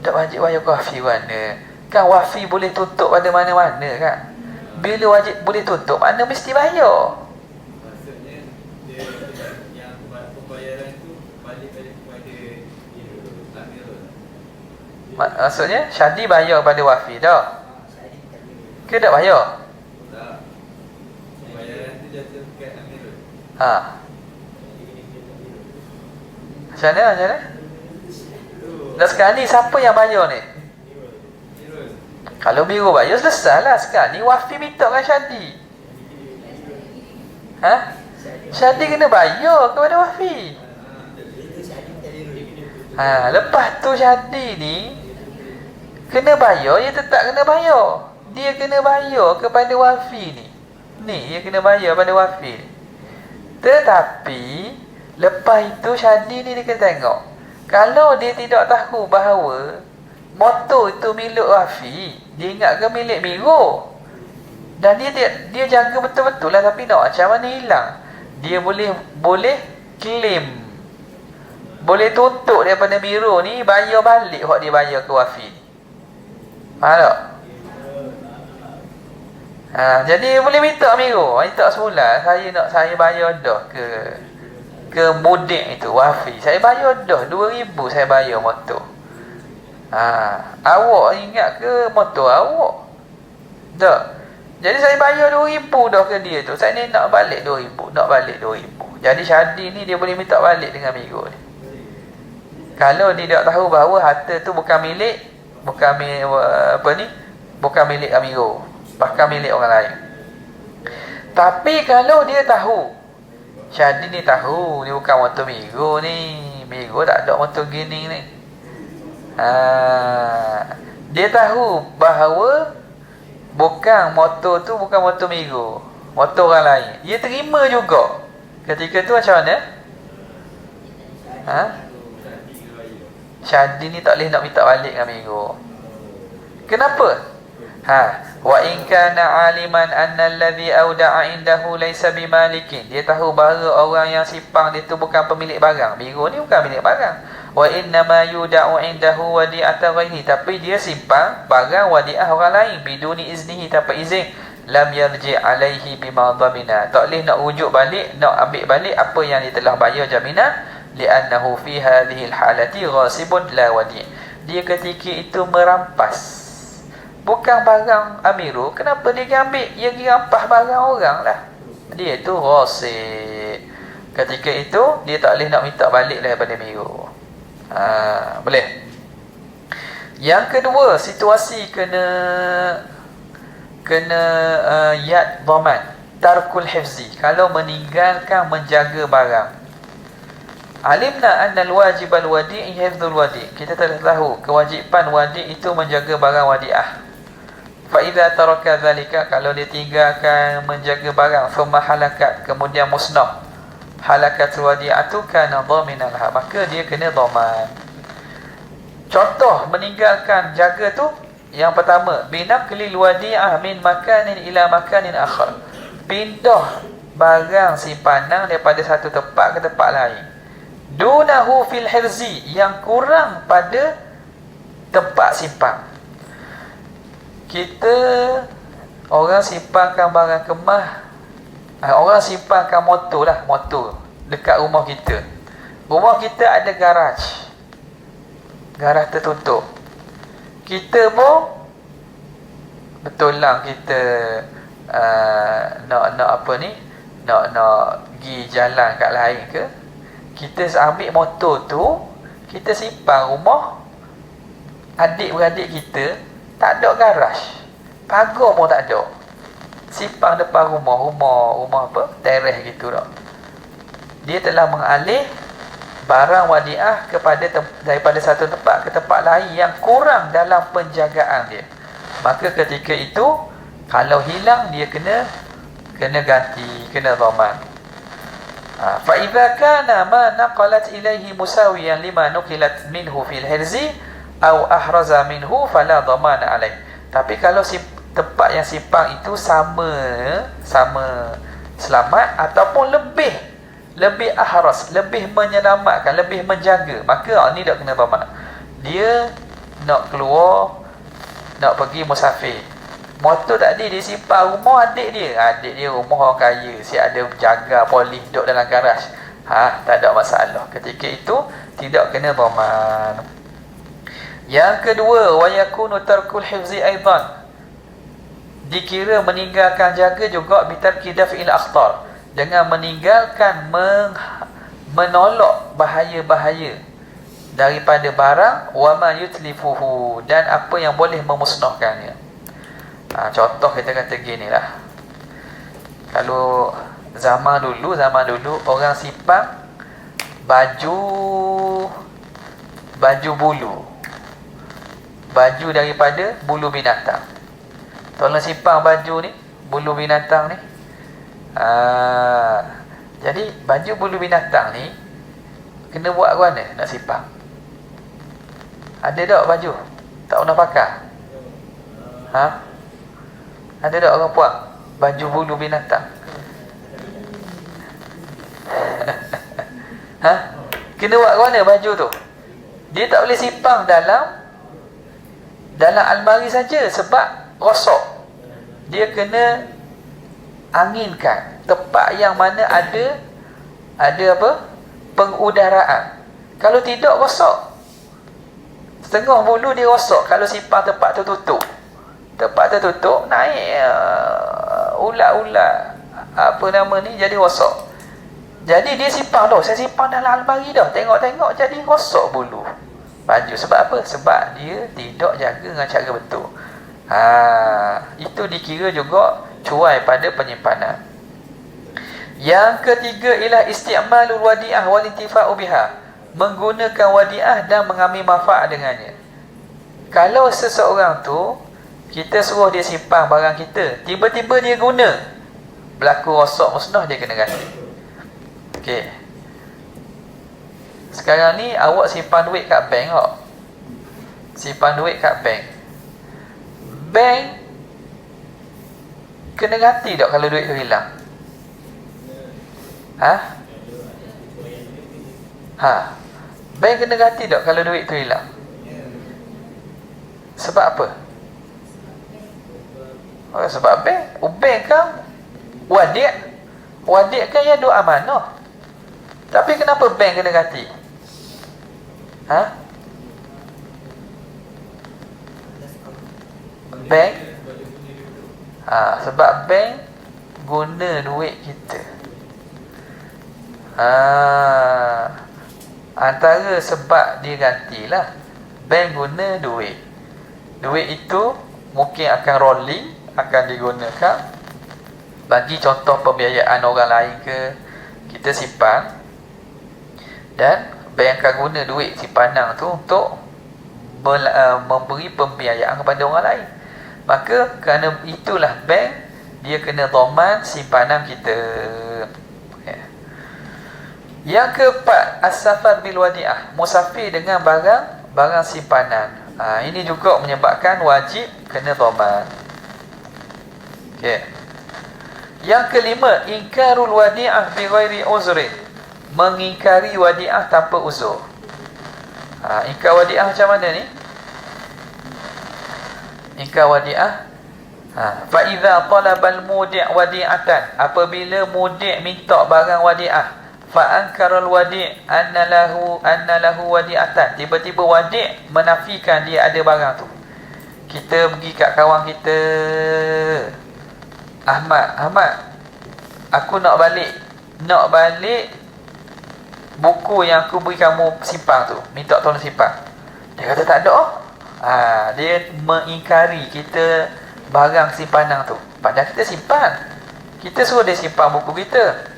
Speaker 1: Tak wajib bayar ke Wafi mana? Kan Wafi boleh tutup pada mana-mana kan. Bila wajib boleh tutup, mana mesti bayar.
Speaker 2: Maksudnya dia yang pembayaran tu balik kepada Amirul.
Speaker 1: Maksudnya Syadi bayar pada Wafi dah. Ke tak bayar?
Speaker 2: Tak. Pembayaran tu jatuh dekat Amirul.
Speaker 1: Macam mana? Dan sekarang ni siapa yang bayar ni? Kalau Miro bayar, selesai lah. Sekarang ni Wafi minta dengan Syadi. Syadi kena bayar kepada Wafi. Lepas tu Syadi ni kena bayar, dia tetap kena bayar. Dia kena bayar kepada Wafi ni. Dia kena bayar pada Wafi. Tetapi lepas itu Syadi ni dia kena tengok. Kalau dia tidak tahu bahawa motor itu milik Wafi, dia ingat ke milik Miro, dan dia jaga betul-betul lah, tapi nak macam mana hilang. Dia boleh claim, boleh tuntut daripada Miro ni, bayar balik hak dia bayar ke Wafi. Faham tak? Jadi boleh minta Miro, minta semula, saya bayar dah ke mudik itu Wafi, saya bayar dah 2,000 saya bayar motor. Awak ingat ke motor awak? Tak. Jadi saya bayar 2,000 dah ke dia tu. Saya ni nak balik 2,000, nak balik 2,000. Jadi Syadi ni dia boleh minta balik dengan Miro ni. Kalau dia tak tahu bahawa harta tu bukan milik Miro, bahkan milik orang lain. Tapi kalau dia tahu, Syadi ni tahu ni bukan motor Miro ni. Miro tak ada motor gini ni. Dia tahu bahawa motor tu bukan motor Miro, motor orang lain. Dia terima juga. Ketika tu macam mana? Syadi ni tak boleh nak minta balik dengan Miro. Kenapa? Wa in kana aliman anna alladhi awda'a indahu laysa bimalikin. Dia tahu bahawa orang yang simpan dia tu bukan pemilik barang. Miro ni bukan milik barang. Wa innama yuda'u indahu wadi'ata ghairihi, tapi dia simpan barang wadi'ah orang lain biduni iznihi, tanpa izin. Lam yarji' alaihi bima dhamina, tak boleh nak rujuk balik, nak ambil balik apa yang dia telah bayar jaminan. Li'annahu fi hadhihi alhalati ghasibun la wadi', dia ketika itu merampas, bukan barang Amirul. Kenapa dia ambil? Dia rampas barang orang lah. Dia tu ghasib. Ketika itu dia tak boleh nak minta balik daripada Amirul. Boleh. Yang kedua, situasi kena yad dhaman, tarkul hifzi, kalau meninggalkan menjaga barang. Alimna anna al-wajib al-wadi' hifdzul wadi'. Kita telah tahu kewajipan wadi' itu menjaga barang wadi'ah. Fa idza taraka dzalika, kalau dia tinggalkan menjaga barang, thumma halakat, kemudian musnah, halakat wadi'atu kana dhaminan laha, maka dia kena dhaman. Contoh meninggalkan jaga tu, yang pertama, binaqlil wadi'ah min makanin ila makanin akhar. Pindah barang simpanan daripada satu tempat ke tempat lain. Dunahu fil hirzi, yang kurang pada tempat simpan. Kita orang simpankan barang kemah, orang simpankan motor lah, motor dekat rumah kita. Rumah kita ada garaj, garaj tertutup. Kita pun betul lah kita nak apa ni, nak pergi jalan kat lain ke, kita ambil motor tu, kita simpan rumah adik-beradik kita. Tak ada garaj, pagar pun tak ada, simpan depan rumah apa, teres gitu tak. Dia telah mengalih barang wadi'ah daripada satu tempat ke tempat lain yang kurang dalam penjagaan dia. Maka ketika itu, kalau hilang, dia kena ganti, kena dhaman. Fa idza kana ma naqalat ilaihi musawiyan lima nuqilat minhu fil hirzi aw ahraza minhu fala dhamana alaih. Tapi kalau tempat yang simpan itu sama selamat ataupun lebih ahras, lebih menyelamatkan, lebih menjaga, maka ni tak kena dhaman. Dia nak keluar, nak pergi musafir, motor tadi dia simpan rumah adik dia rumah orang kaya, si ada jaga polis duduk dalam garaj, tak ada masalah. Ketika itu tidak kena dhaman. Yang kedua, wa yakunu tarkul hifzi aidan, dikira meninggalkan jaga juga bitarki daf'il akhtar, dengan meninggalkan menolak bahaya-bahaya daripada barang, wa ma yutlifuhu, dan apa yang boleh memusnahkannya. Contoh kita kata gini lah, kalau zaman dulu orang simpan baju bulu, baju daripada bulu binatang. Tolong simpan baju ni, bulu binatang ni. Jadi baju bulu binatang ni kena buat ke mana nak simpan? Ada tak baju tak pernah pakai? Ada tak orang puang baju bulu binatang? Kena buat ke mana baju tu? Dia tak boleh simpan dalam almari saja sebab rosak. Dia kena anginkan tempat yang mana ada apa, pengudaraan. Kalau tidak, rosak. Setengah bulu dia rosak kalau simpan tempat tertutup. Tempat tertutup naik ulat-ulat apa nama ni, jadi rosak. Jadi dia simpan dah, saya simpan dalam almari dah, tengok-tengok jadi rosak bulu baju. Sebab apa? Sebab dia tidak jaga dengan cara betul. Itu dikira juga cuai pada penyimpanan. Yang ketiga ialah isti'malul wadi'ah wal intifa'u biha, menggunakan wadi'ah dan mengambil manfaat dengannya. Kalau seseorang tu kita suruh dia simpan barang kita, tiba-tiba dia guna, berlaku rosak musnah, dia kena ganti. Okey. Sekarang ni awak simpan duit kat bank tak? Simpan duit kat bank. Bank kena ganti tak kalau duit tu hilang? Bank kena ganti tak kalau duit tu hilang? Sebab apa? Sebab bank kan wadiak kan yang duk amanah. Tapi kenapa bank kena ganti? Bank sebab bank guna duit kita. Antara sebab dia gantilah, bank guna duit. Duit itu mungkin akan rolling, akan digunakan bagi contoh pembiayaan orang lain ke, kita simpan. Dan bank akan guna duit simpanan tu untuk memberi pembiayaan kepada orang lain. Maka kerana itulah bank dia kena dhaman simpanan kita. Yang keempat, as-safar bil wadi'ah, musafir dengan barang simpanan. Ini juga menyebabkan wajib kena dhaman. Yang kelima, ingkarul wadi'ah bi ghairi uzrin, mengingkari wadi'ah tanpa uzur. Ingkar wadi'ah macam mana ni? Ingkar wadi'ah, fa idza talaba al-mudi' wadi'atan, apabila mudi' minta barang wadi'ah, fa ankara al-wadi' anna lahu wadi'atan, tiba-tiba wadi' menafikan dia ada barang tu. Kita pergi kat kawan kita, Ahmad, aku nak balik buku yang aku beri kamu simpan tu, minta tolong simpan. Dia kata tak ada. Dia mengingkari kita barang simpanan tu, padahal kita simpan. Kita suruh dia simpan buku kita.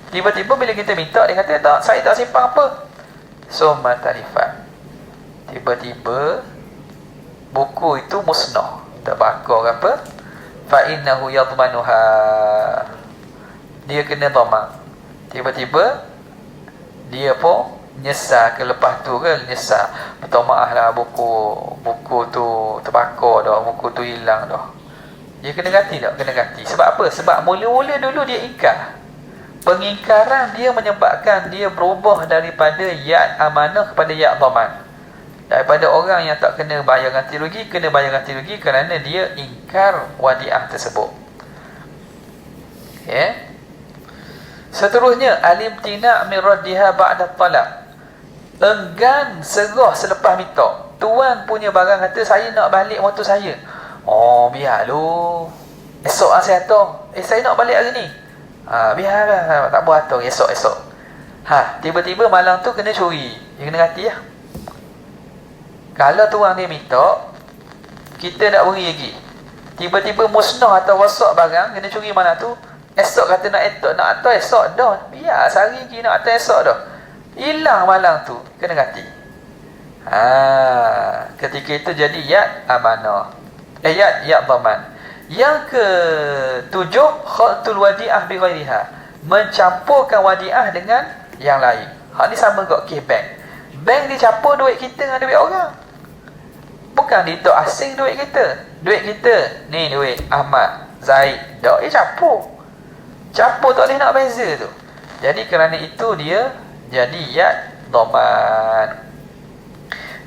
Speaker 1: Tiba-tiba bila kita minta, dia kata tak, saya tak simpan apa. So matarifat, tiba-tiba buku itu musnah, terbakar apa, fa innahu yadmanuha, dia kena dhaman. Tiba-tiba dia pun nyesal ke, lepas tu ke nyesal, minta maaf lah, buku tu terbakar dah, buku tu hilang dah. Dia kena ganti tak? Kena ganti. Sebab apa? Sebab mula-mula dulu dia ingkar. Pengingkaran dia menyebabkan dia berubah daripada yad amanah kepada yad dhaman. Daripada orang yang tak kena bayar ganti rugi, kena bayar ganti rugi kerana dia ingkar wadi'ah tersebut. Seterusnya, alimtina' min raddiha ba'da talab, enggan serah selepas minta. Tuan punya barang kata, saya nak balik motor saya. Biar lu, esok saya hantar. Saya nak balik hari ni. Biar lah, tak buat hantar, esok. Tiba-tiba malam tu kena curi, dia kena ganti lah. Kalau tuan dia minta, kita nak beri lagi, tiba-tiba musnah atau rosak barang, kena curi malam tu, esok kata nak hantar esok dah, biar sehari lagi nak hantar esok dah, hilang malam tu, kena ganti. Ketika itu jadi yad amanah, yad dhaman. Yang ke-7, khaltul wadi'ah bi ghairiha, mencampurkan wadi'ah dengan yang lain. Hak ni sama kat kes bank. Bank dia campur duit kita dengan duit orang. Bukan dia tok asing duit kita. Duit kita ni duit Ahmad, Zaid, dak dia campur. Campur tak boleh nak beza tu. Jadi kerana itu dia jadi yad dhaman.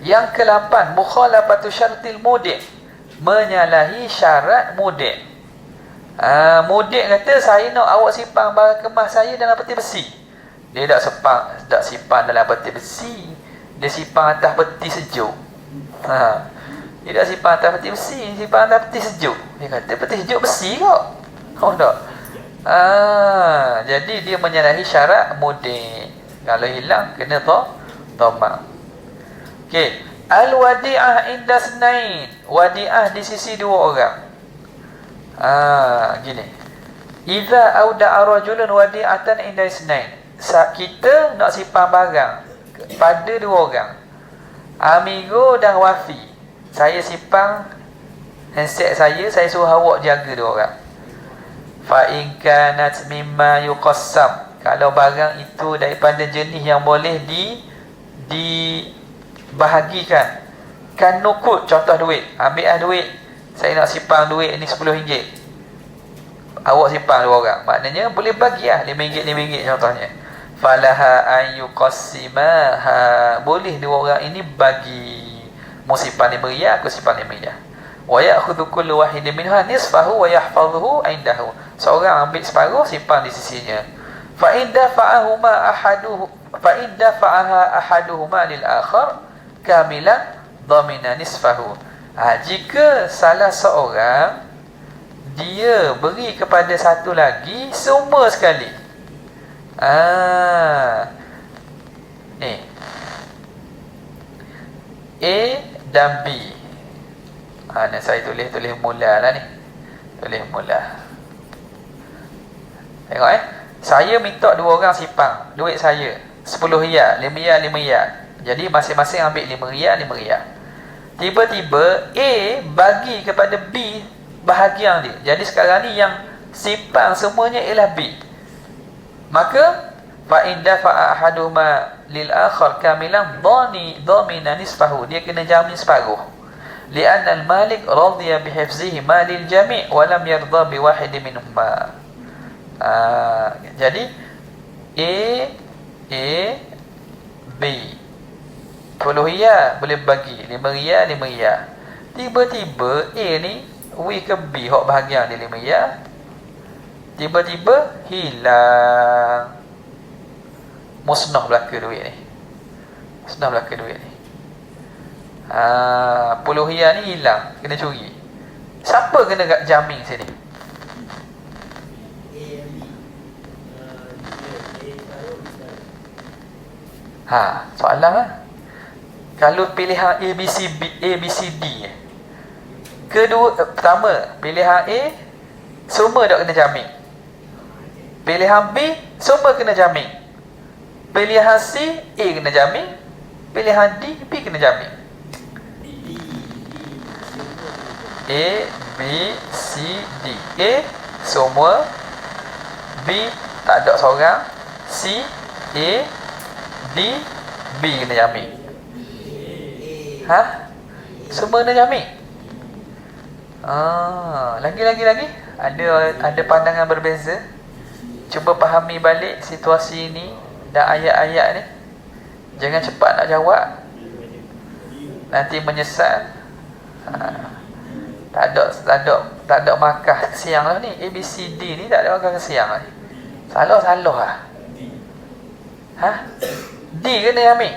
Speaker 1: Yang ke-8, mukhalafatu syartil mudi', menyalahi syarat mudi'. Mudi' kata, saya nak awak simpan barang kemas saya dalam peti besi. Dia tak simpan dalam peti besi, dia simpan atas peti sejuk. Dia tak simpan atas peti besi, simpan atas peti sejuk. Dia kata peti sejuk besi kok. Tak. Jadi dia menyalahi syarat mudi'. Kalau hilang kena dhaman. Okey. Al-wadi'ah inda snain, wadi'ah di sisi dua orang. Gini, idza auda'a rajulun wadi'atan inda snain, kita nak simpan barang pada dua orang, amigo dan wafi. Saya simpan handset saya suruh awak jaga dua orang. Fa in kanat mimma yuqassam, kalau barang itu daripada jenis yang boleh dibahagikan, kan nukut, contoh duit, ambil duit, saya nak simpan duit ni RM10, awak simpan dua orang, maknanya boleh bagi RM5 contohnya. Falaha an yuqassimaha, boleh dua orang ini bagi, mu simpan RM5, aku simpan RM5. Wa ya'khudhu kullu wahidin minha nisfahu wa yahfazuhu indahu, seorang ambil separuh, simpan di sisinya. Fa in dafa'aha ahaduhuma lil akhar kamilan dhamina nisfahu. Jika salah seorang dia beri kepada satu lagi semua sekali. Ni A dan B. Ni saya tulis mula lah ni. Tulis mula. Tengok saya minta dua orang simpan duit saya. 10 riyal, 5 riyal, 5 riyal. Jadi masing-masing ambil 5 riyal, 5 riyal. Tiba-tiba A bagi kepada B bahagian dia. Jadi sekarang ni yang simpan semuanya ialah B. Maka fa in dafa'a ahaduhuma lil akhar kamilan dhamina nisfahu. Dia kena jamin separuh. Li'anna al-malik radiya bihifzihi malil jami' wa lam yarda bi wahid minhuma. Jadi A B 10 riyal boleh bagi 5 riyal, 5 riyal. Tiba-tiba A ni we ke B hak bahagian dia 5 riyal. Tiba-tiba hilang. Musnah belaka duit ni. Musnah belaka duit ni. 10 riyal ni hilang, kena curi. Siapa kena jamin sini? Soalan lah. Kalau pilihan A, B, C, D, pertama, pilihan A semua tak kena jamin. Pilihan B semua kena jamin. Pilihan C, A kena jamin. Pilihan D, B kena jamin. A, B, C, D. A semua, B tak ada seorang, C, A, D, B kena jamin. Semua kena jamin. Lagi. Ada pandangan berbeza. Cuba fahami balik situasi ini dan ayat-ayat ni. Jangan cepat nak jawab, nanti menyesal. Tak ada markah siang lah ni. A, B, C, D ni tak ada markah siang lah ni. Salah lah. D kena ambil.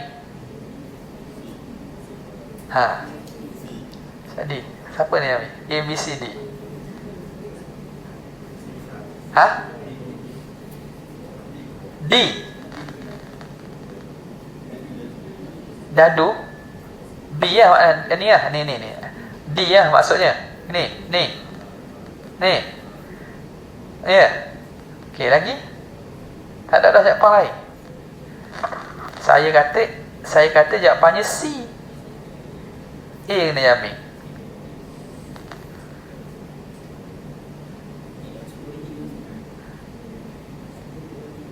Speaker 1: Jadi siapa ni ambil? A, B, C, D. D. Dadu. B lah makna ni lah. Ni. D lah maksudnya. Ni. Ya. Okey, lagi. Tak ada jawapan lain. Saya kata jawapannya C. A kena jamin.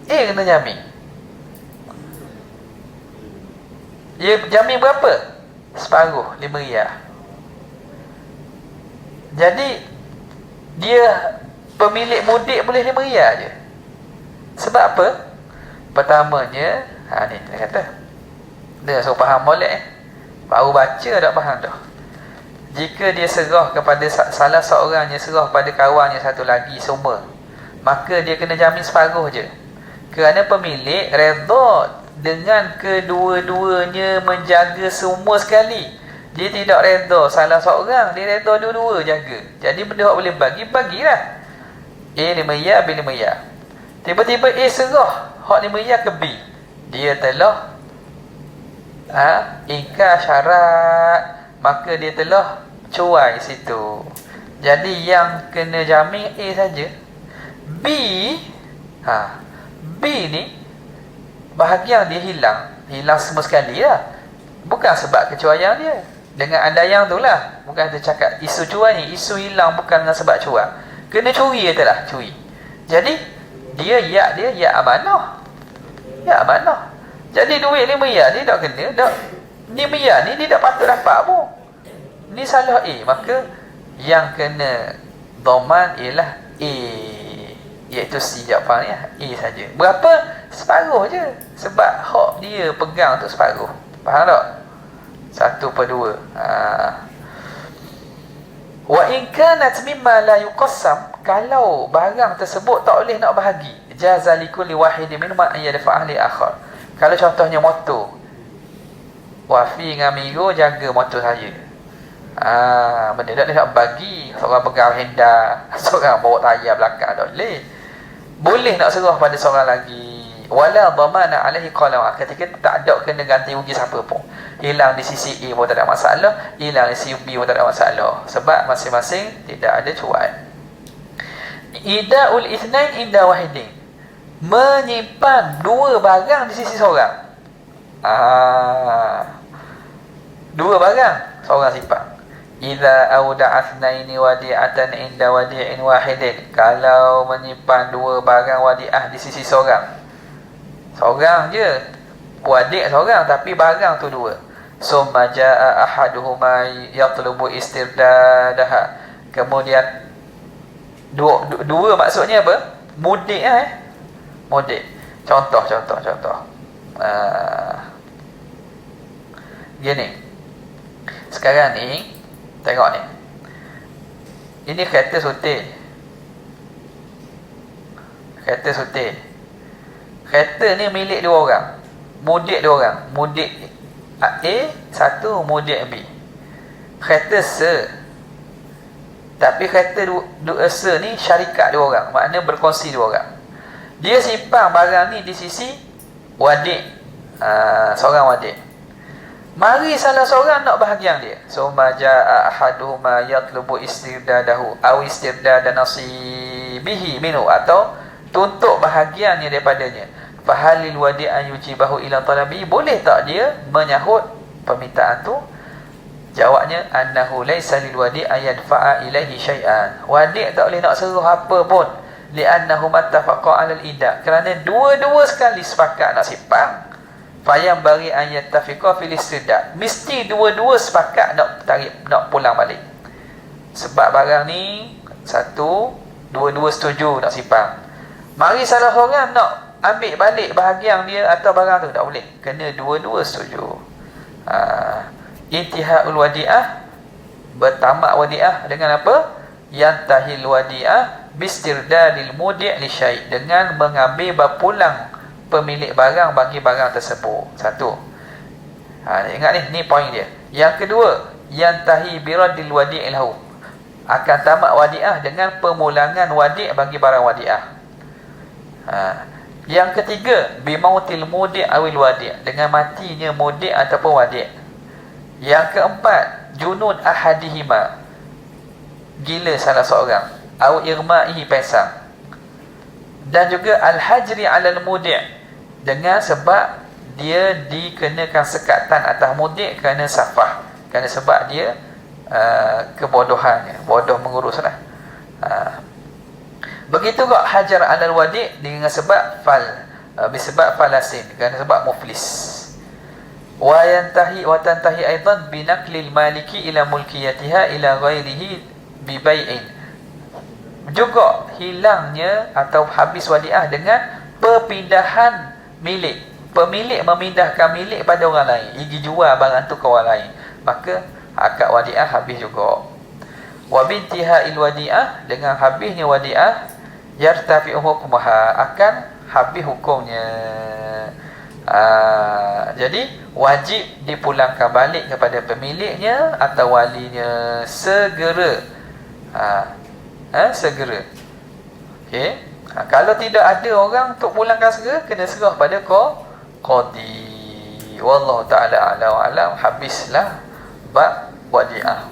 Speaker 1: A kena jamin. Dia jamin berapa? Separuh, 5 riyal. Jadi dia pemilik mudik boleh 5 riyal je. Sebab apa? Pertamanya, ni dia kata. Dia suruh faham molek. Baru baca tak faham dah. Jika dia serah kepada salah seorangnya, serah pada kawannya satu lagi semua, maka dia kena jamin separuh je. Kerana pemilik redha dengan kedua-duanya menjaga semua sekali. Dia tidak redha salah seorang, dia redha dua-dua jaga. Jadi benda yang boleh bagilah. A 5 riyal, B 5 riyal. Tiba-tiba A serah hak 5 riyal ke B. Dia telah ingkar syarat, maka dia telah cuai situ. Jadi yang kena jamin A saja. B ni bahagian dia hilang semua sekali lah. Bukan sebab kecuaian dia. Dengan andaian tu lah. Bukan kita cakap isu cuai ni, isu hilang bukan dengan sebab cuai. Kena curi katalah, curi. Jadi dia amanah. Ya amanah. Jadi duit 5 riyal ni tak kena dak. 5 riyal ni dia tak patut dapat pun. Ni salah A, maka yang kena dhaman ialah A, iaitu C jawapan ni A saja. Berapa? Separuh je. Sebab hak dia pegang tu separuh. Faham tak? 1/2. Wa in kanat mimma la yuqassam, kalau barang tersebut tak boleh nak bahagi, jaza likulli wahidin minhum an yadfa'ah li akhar. Kalau contohnya motor, Wafi dengan Miro jaga motor saya. Benda tak boleh nak bagi. Seorang pegang Honda, seorang bawa tayar belakang, tak boleh. Boleh nak serah pada seorang lagi. Wala dhamana alaihi qala, ketika tak ada kena ganti rugi siapa pun. Hilang di sisi A pun tak ada masalah, hilang di sisi B pun tak ada masalah. Sebab masing-masing tidak ada cuan. Ida'ul ithnain inda wahidin, menyimpan dua barang di sisi seorang. Dua barang seorang simpan. Idza auda'a itsnaini wadi'atan inda wadi'in wahidin. Kalau menyimpan dua barang wadi'ah di sisi seorang. Seorang je. Wadi' seorang tapi barang tu dua. Summa jaa ahaduhuma yatlubu istirdadaha. Kemudian dua maksudnya apa? Mudik mudik. Contoh. Gini. Sekarang ni tengok ni. Ini kereta sutil. Kereta ni milik dua orang. Mudik dua orang. Mudik A satu, mudik B. Kereta se. Tapi kereta dua se ni syarikat dua orang. Maknanya berkongsi dua orang. Dia simpan barang ni di sisi wadik. Seorang wadik. Mari salah seorang nak bahagian dia. Summa jaa ahaduhuma yatlubu istirdadahu aw istirdada nasibihi minhu, atau tuntut bahagiannya daripadanya. Fahalil wadi' an yujibahu ila talabi, boleh tak dia menyahut permintaan tu? Jawabnya annahu laisa lil wadi' an yadfa'a ilaihi syai'an. Wadi' tak boleh nak suruh apa pun, li'annahu mattafaqa 'ala al-ida', kerana dua-dua sekali sepakat nak simpan. Fayam bagi an yattafiqa fil istidad, mesti dua-dua sepakat nak pulang balik. Sebab barang ni satu, dua-dua setuju nak simpan. Mari salah seorang nak ambil balik bahagian dia atau barang tu, tak boleh, kena dua-dua setuju. Intihaul wadi'ah, bertamak wadi'ah dengan apa? Yantahil wadi'ah bistirdadil mudi' li syai', dengan mengambil berpulang pemilik barang bagi barang tersebut. Satu. Ingat ni poin dia. Yang kedua, yantahi biradil wadi' lahu, akan tamak wadi'ah dengan pemulangan wadi' bagi barang wadi'ah. Yang ketiga, bimautil mudi' awil wadi', dengan matinya mudi' ataupun wadi'. Yang keempat, junud ahadihima, gila salah seorang, aw irma'ihi pesang. Dan juga al-hajri 'alal mudi', dengan sebab dia dikenakan sekatan atas mudi' kerana safah, kerana sebab dia kebodohannya, bodoh menguruslah. Begitu juga hajar 'alal wadi' dengan sebab bisebab falasin, kerana sebab muflis. Wa tantahi aidan binaqlil maliki ila mulkiyatiha ila ghairihi bi bai'in. Juga hilangnya atau habis wadi'ah dengan perpindahan milik. Pemilik memindahkan milik pada orang lain, pergi jual barang tu ke orang lain, maka akad wadi'ah habis juga. Wa bintiha'il wadi'ah, dengan habisnya wadi'ah, yartafi'u hukmuha, akan habis hukumnya. Jadi wajib dipulangkan balik kepada pemiliknya atau walinya segera. Segera. Okey. Kalau tidak ada orang untuk pulangkan segera, kena serah pada qadi. Wallahu ta'ala a'lam. Habislah bab wadi'ah.